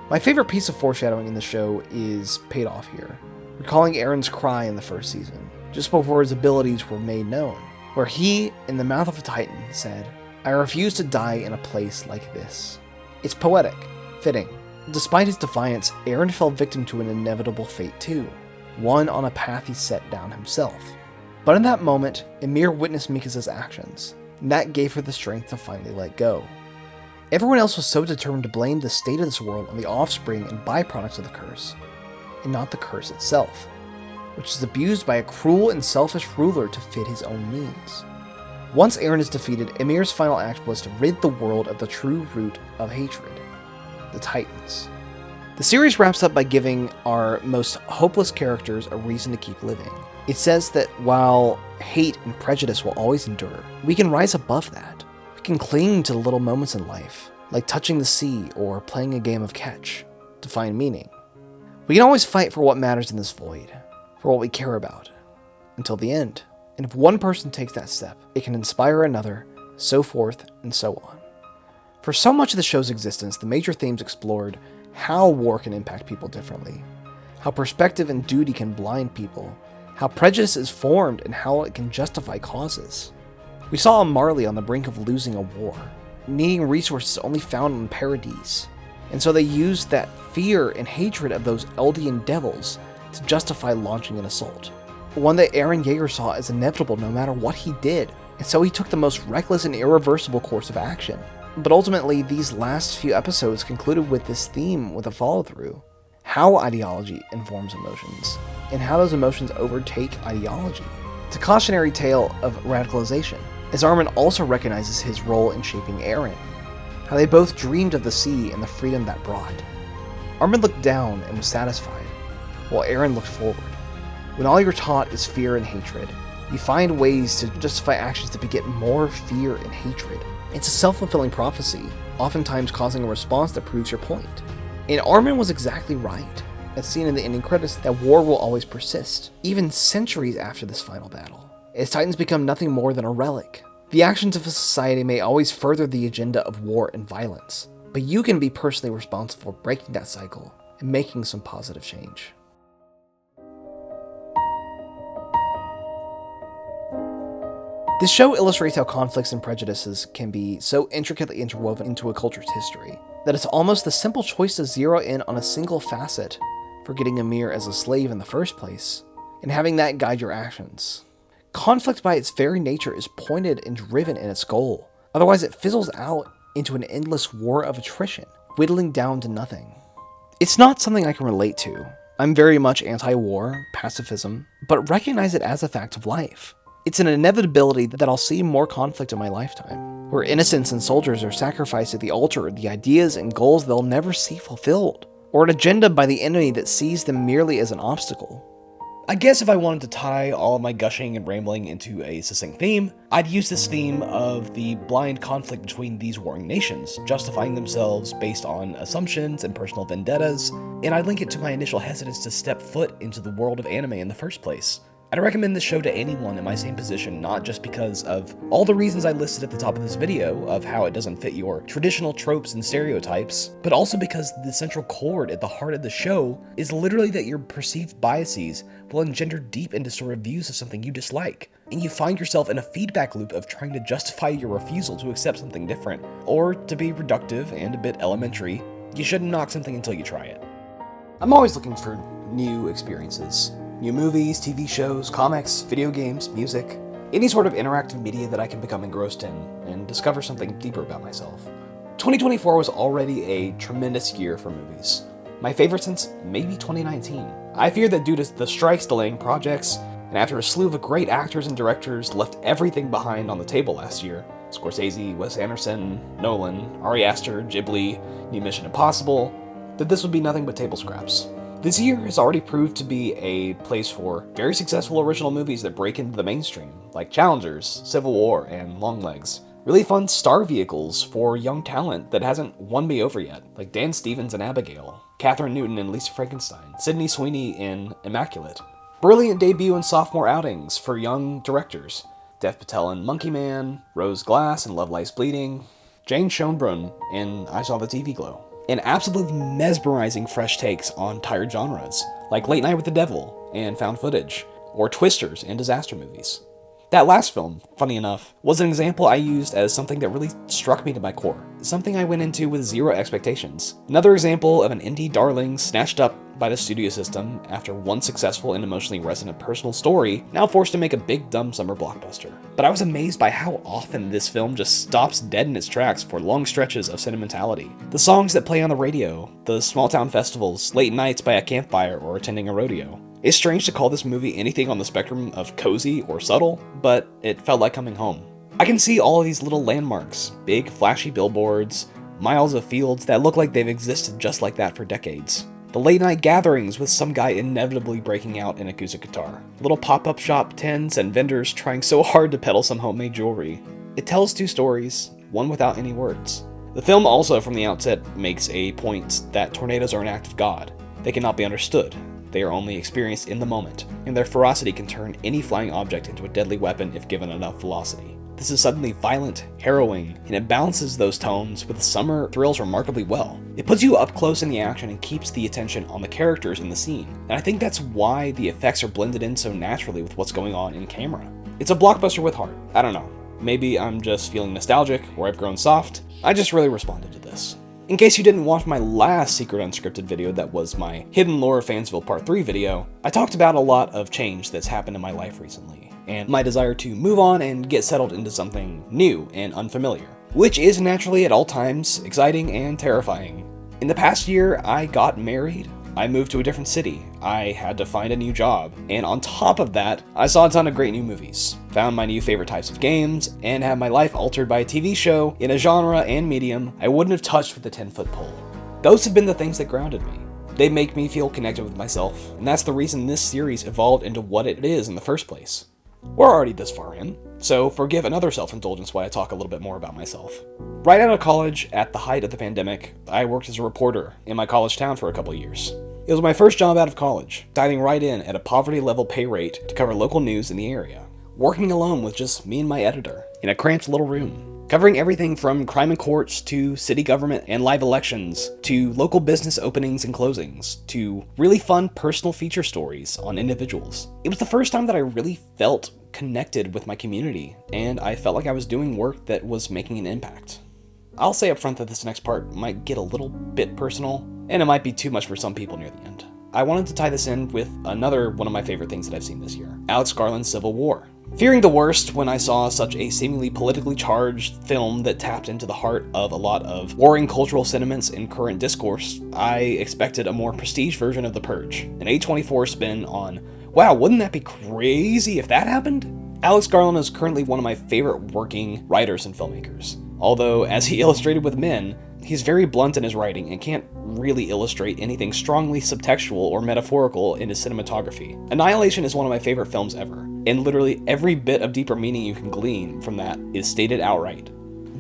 My favorite piece of foreshadowing in the show is paid off here, recalling Eren's cry in the first season, just before his abilities were made known, where he, in the mouth of a Titan, said, "I refuse to die in a place like this." It's poetic, fitting. Despite his defiance, Eren fell victim to an inevitable fate too, one on a path he set down himself. But in that moment, Ymir witnessed Mikasa's actions, and that gave her the strength to finally let go. Everyone else was so determined to blame the state of this world on the offspring and byproducts of the curse, and not the curse itself, which is abused by a cruel and selfish ruler to fit his own means. Once Eren is defeated, Ymir's final act was to rid the world of the true root of hatred, the Titans. The series wraps up by giving our most hopeless characters a reason to keep living. It says that while hate and prejudice will always endure, we can rise above that. We can cling to the little moments in life, like touching the sea or playing a game of catch, to find meaning. We can always fight for what matters in this void, for what we care about, until the end. And if one person takes that step, it can inspire another, so forth and so on. For so much of the show's existence, the major themes explored how war can impact people differently, how perspective and duty can blind people, how prejudice is formed, and how it can justify causes. We saw a Marley on the brink of losing a war, needing resources only found on Paradise, and so they used that fear and hatred of those Eldian devils to justify launching an assault. One that Eren Yeager saw as inevitable no matter what he did, and so he took the most reckless and irreversible course of action. But ultimately, these last few episodes concluded with this theme with a follow-through. How ideology informs emotions, and how those emotions overtake ideology. It's a cautionary tale of radicalization, as Armin also recognizes his role in shaping Eren, how they both dreamed of the sea and the freedom that brought. Armin looked down and was satisfied, while Eren looked forward. When all you're taught is fear and hatred, you find ways to justify actions that beget more fear and hatred. It's a self-fulfilling prophecy, oftentimes causing a response that proves your point. And Armin was exactly right, as seen in the ending credits, that war will always persist, even centuries after this final battle, as Titans become nothing more than a relic. The actions of a society may always further the agenda of war and violence, but you can be personally responsible for breaking that cycle and making some positive change. This show illustrates how conflicts and prejudices can be so intricately interwoven into a culture's history, that it's almost the simple choice to zero in on a single facet for getting Ymir as a slave in the first place, and having that guide your actions. Conflict by its very nature is pointed and driven in its goal, otherwise it fizzles out into an endless war of attrition, whittling down to nothing. It's not something I can relate to. I'm very much anti-war, pacifism, but recognize it as a fact of life. It's an inevitability that I'll see more conflict in my lifetime, where innocents and soldiers are sacrificed at the altar of the ideas and goals they'll never see fulfilled, or an agenda by the enemy that sees them merely as an obstacle. I guess if I wanted to tie all of my gushing and rambling into a succinct theme, I'd use this theme of the blind conflict between these warring nations, justifying themselves based on assumptions and personal vendettas, and I'd link it to my initial hesitance to step foot into the world of anime in the first place. I'd recommend this show to anyone in my same position, not just because of all the reasons I listed at the top of this video of how it doesn't fit your traditional tropes and stereotypes, but also because the central chord at the heart of the show is literally that your perceived biases will engender deep and distorted views of something you dislike, and you find yourself in a feedback loop of trying to justify your refusal to accept something different, or to be reductive and a bit elementary, you shouldn't knock something until you try it. I'm always looking for new experiences. New movies, TV shows, comics, video games, music, any sort of interactive media that I can become engrossed in and discover something deeper about myself. 2024 was already a tremendous year for movies. My favorite since maybe 2019. I fear that due to the strikes delaying projects, and after a slew of great actors and directors left everything behind on the table last year, Scorsese, Wes Anderson, Nolan, Ari Aster, Ghibli, New Mission Impossible, that this would be nothing but table scraps. This year has already proved to be a place for very successful original movies that break into the mainstream, like Challengers, Civil War, and Longlegs. Really fun star vehicles for young talent that hasn't won me over yet, like Dan Stevens in Abigail, Katherine Newton in Lisa Frankenstein, Sydney Sweeney in Immaculate. Brilliant debut and sophomore outings for young directors, Dev Patel in Monkey Man, Rose Glass in Love Lies Bleeding, Jane Schoenbrunn in I Saw the TV Glow, and absolutely mesmerizing fresh takes on tired genres, like Late Night with the Devil and Found Footage, or Twisters and disaster movies. That last film, funny enough, was an example I used as something that really struck me to my core, something I went into with zero expectations. Another example of an indie darling snatched up by the studio system after one successful and emotionally resonant personal story, now forced to make a big dumb summer blockbuster. But I was amazed by how often this film just stops dead in its tracks for long stretches of sentimentality. The songs that play on the radio, the small town festivals, late nights by a campfire or attending a rodeo. It's strange to call this movie anything on the spectrum of cozy or subtle, but it felt like coming home. I can see all of these little landmarks, big flashy billboards, miles of fields that look like they've existed just like that for decades. The late night gatherings with some guy inevitably breaking out an acoustic guitar. Little pop-up shop tents and vendors trying so hard to peddle some homemade jewelry. It tells two stories, one without any words. The film also from the outset makes a point that tornadoes are an act of God. They cannot be understood. They are only experienced in the moment, and their ferocity can turn any flying object into a deadly weapon if given enough velocity. This is suddenly violent, harrowing, and it balances those tones with the summer thrills remarkably well. It puts you up close in the action and keeps the attention on the characters in the scene, and I think that's why the effects are blended in so naturally with what's going on in camera. It's a blockbuster with heart. I don't know. Maybe I'm just feeling nostalgic, or I've grown soft. I just really responded to this. In case you didn't watch my last secret unscripted video that was my Hidden Lore Fansville Part 3 video, I talked about a lot of change that's happened in my life recently, and my desire to move on and get settled into something new and unfamiliar, which is naturally at all times exciting and terrifying. In the past year, I got married, I moved to a different city, I had to find a new job, and on top of that, I saw a ton of great new movies, found my new favorite types of games, and had my life altered by a TV show in a genre and medium I wouldn't have touched with a 10-foot pole. Those have been the things that grounded me. They make me feel connected with myself, and that's the reason this series evolved into what it is in the first place. We're already this far in, so forgive another self-indulgence while I talk a little bit more about myself. Right out of college, at the height of the pandemic, I worked as a reporter in my college town for a couple of years. It was my first job out of college, diving right in at a poverty-level pay rate to cover local news in the area. Working alone with just me and my editor, in a cramped little room. Covering everything from crime and courts, to city government and live elections, to local business openings and closings, to really fun personal feature stories on individuals. It was the first time that I really felt connected with my community, and I felt like I was doing work that was making an impact. I'll say up front that this next part might get a little bit personal, and it might be too much for some people near the end. I wanted to tie this in with another one of my favorite things that I've seen this year, Alex Garland's Civil War. Fearing the worst when I saw such a seemingly politically charged film that tapped into the heart of a lot of warring cultural sentiments in current discourse, I expected a more prestige version of The Purge, an A24 spin on, wow, wouldn't that be crazy if that happened? Alex Garland is currently one of my favorite working writers and filmmakers. Although, as he illustrated with Men, he's very blunt in his writing and can't really illustrate anything strongly subtextual or metaphorical in his cinematography. Annihilation is one of my favorite films ever, and literally every bit of deeper meaning you can glean from that is stated outright.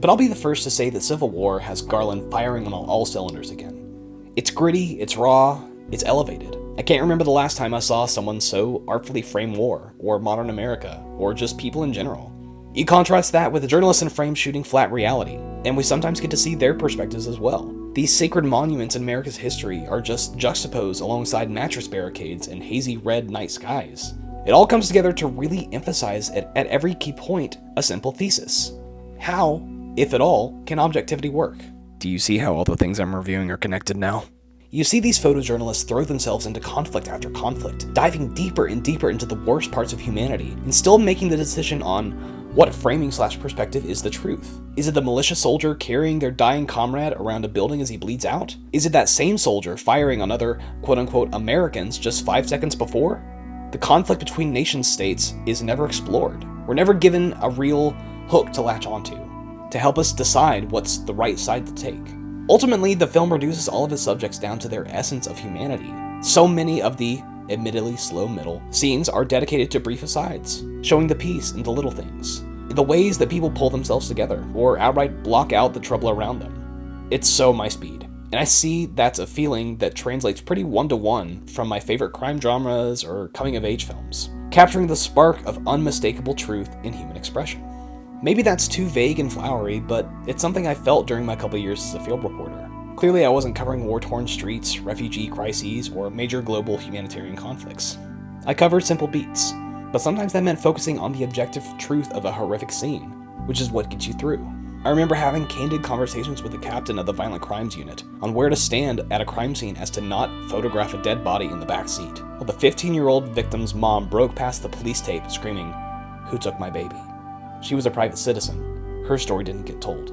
But I'll be the first to say that Civil War has Garland firing on all cylinders again. It's gritty, it's raw, it's elevated. I can't remember the last time I saw someone so artfully frame war, or modern America, or just people in general. You contrast that with the journalists in frame shooting flat reality, and we sometimes get to see their perspectives as well. These sacred monuments in America's history are just juxtaposed alongside mattress barricades and hazy red night skies. It all comes together to really emphasize at every key point a simple thesis. How, if at all, can objectivity work? Do you see how all the things I'm reviewing are connected now? You see these photojournalists throw themselves into conflict after conflict, diving deeper and deeper into the worst parts of humanity, and still making the decision on What framing/perspective is the truth? Is it the militia soldier carrying their dying comrade around a building as he bleeds out? Is it that same soldier firing on other quote-unquote Americans just 5 seconds before? The conflict between nation-states is never explored. We're never given a real hook to latch onto, to help us decide what's the right side to take. Ultimately, the film reduces all of its subjects down to their essence of humanity. So many of the admittedly slow middle scenes are dedicated to brief asides, showing the peace in the little things, in the ways that people pull themselves together, or outright block out the trouble around them. It's so my speed, and I see that's a feeling that translates pretty one-to-one from my favorite crime dramas or coming-of-age films, capturing the spark of unmistakable truth in human expression. Maybe that's too vague and flowery, but it's something I felt during my couple years as a field reporter. Clearly, I wasn't covering war-torn streets, refugee crises, or major global humanitarian conflicts. I covered simple beats, but sometimes that meant focusing on the objective truth of a horrific scene, which is what gets you through. I remember having candid conversations with the captain of the Violent Crimes Unit on where to stand at a crime scene as to not photograph a dead body in the back seat, while the 15-year-old victim's mom broke past the police tape screaming, "Who took my baby?" She was a private citizen. Her story didn't get told.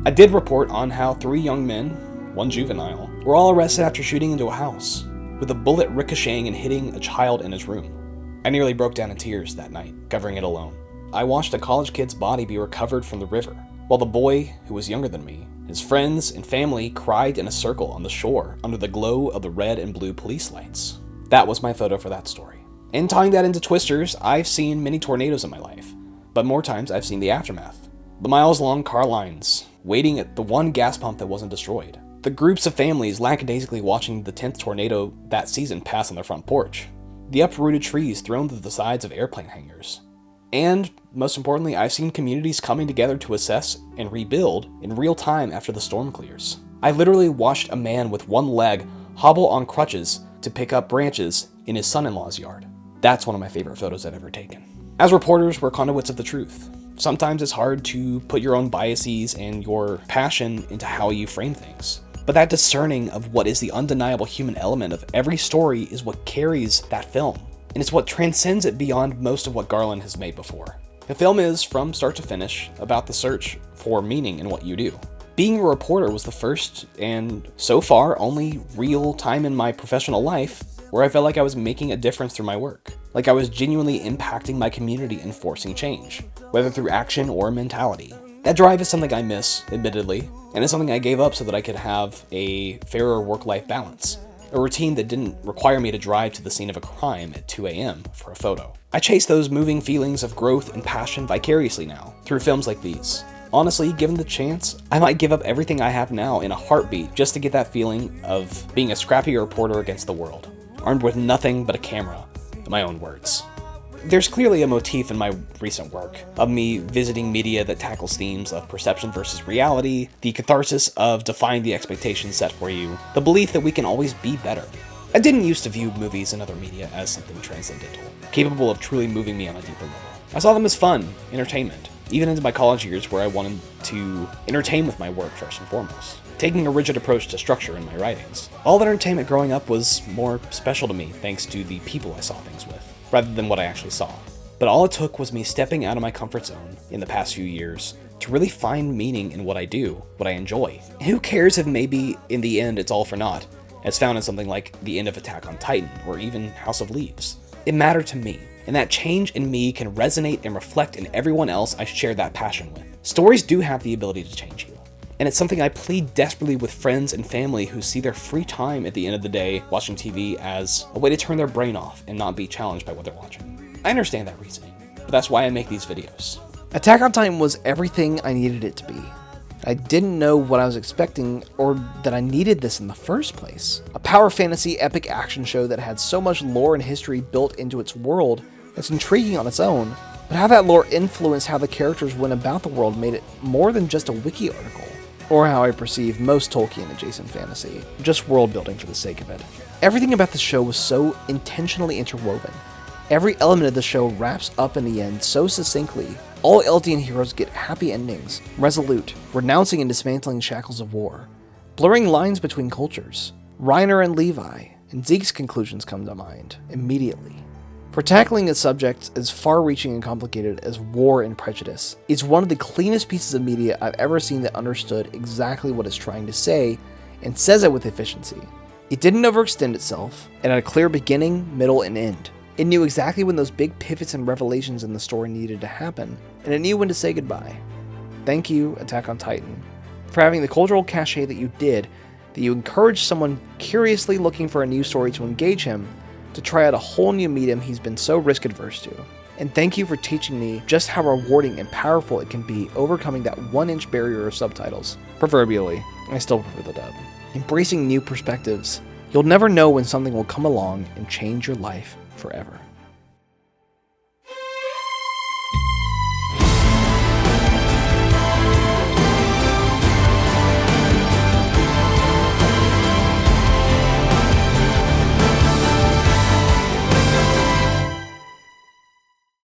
I did report on how 3 young men, 1 juvenile, were all arrested after shooting into a house, with a bullet ricocheting and hitting a child in his room. I nearly broke down in tears that night, covering it alone. I watched a college kid's body be recovered from the river, while the boy, who was younger than me, his friends and family cried in a circle on the shore under the glow of the red and blue police lights. That was my photo for that story. And tying that into twisters, I've seen many tornadoes in my life, but more times I've seen the aftermath. The miles-long car lines, waiting at the one gas pump that wasn't destroyed. The groups of families lackadaisically watching the 10th tornado that season pass on their front porch. The uprooted trees thrown to the sides of airplane hangars. And, most importantly, I've seen communities coming together to assess and rebuild in real time after the storm clears. I literally watched a man with one leg hobble on crutches to pick up branches in his son-in-law's yard. That's one of my favorite photos I've ever taken. As reporters, we're conduits of the truth. Sometimes it's hard to put your own biases and your passion into how you frame things. But that discerning of what is the undeniable human element of every story is what carries that film. And it's what transcends it beyond most of what Garland has made before. The film is, from start to finish, about the search for meaning in what you do. Being a reporter was the first, and so far, only real time in my professional life where I felt like I was making a difference through my work. Like I was genuinely impacting my community and forcing change, whether through action or mentality. That drive is something I miss, admittedly, and it's something I gave up so that I could have a fairer work-life balance. A routine that didn't require me to drive to the scene of a crime at 2 a.m. for a photo. I chase those moving feelings of growth and passion vicariously now, through films like these. Honestly, given the chance, I might give up everything I have now in a heartbeat just to get that feeling of being a scrappy reporter against the world, armed with nothing but a camera, in my own words. There's clearly a motif in my recent work of me visiting media that tackles themes of perception versus reality, the catharsis of defying the expectations set for you, the belief that we can always be better. I didn't used to view movies and other media as something transcendental, capable of truly moving me on a deeper level. I saw them as fun, entertainment, even into my college years where I wanted to entertain with my work first and foremost, taking a rigid approach to structure in my writings. All that entertainment growing up was more special to me thanks to the people I saw things with, rather than what I actually saw. But all it took was me stepping out of my comfort zone in the past few years to really find meaning in what I do, what I enjoy. Who cares if maybe in the end it's all for naught, as found in something like the end of Attack on Titan or even House of Leaves. It mattered to me, and that change in me can resonate and reflect in everyone else I share that passion with. Stories do have the ability to change you. And it's something I plead desperately with friends and family who see their free time at the end of the day watching TV as a way to turn their brain off and not be challenged by what they're watching. I understand that reasoning, but that's why I make these videos. Attack on Titan was everything I needed it to be. I didn't know what I was expecting or that I needed this in the first place. A power fantasy epic action show that had so much lore and history built into its world that's intriguing on its own, but how that lore influenced how the characters went about the world made it more than just a wiki article. Or how I perceive most Tolkien-adjacent fantasy, just world building for the sake of it. Everything about the show was so intentionally interwoven. Every element of the show wraps up in the end so succinctly. All Eldian heroes get happy endings, resolute, renouncing and dismantling shackles of war, blurring lines between cultures. Reiner and Levi, and Zeke's conclusions come to mind immediately. For tackling a subject as far-reaching and complicated as war and prejudice, it's one of the cleanest pieces of media I've ever seen that understood exactly what it's trying to say, and says it with efficiency. It didn't overextend itself, and had a clear beginning, middle, and end. It knew exactly when those big pivots and revelations in the story needed to happen, and it knew when to say goodbye. Thank you, Attack on Titan, for having the cultural cachet that you did, that you encouraged someone curiously looking for a new story to engage him, to try out a whole new medium he's been so risk-adverse to. And thank you for teaching me just how rewarding and powerful it can be overcoming that 1-inch barrier of subtitles. Proverbially, I still prefer the dub. Embracing new perspectives. You'll never know when something will come along and change your life forever.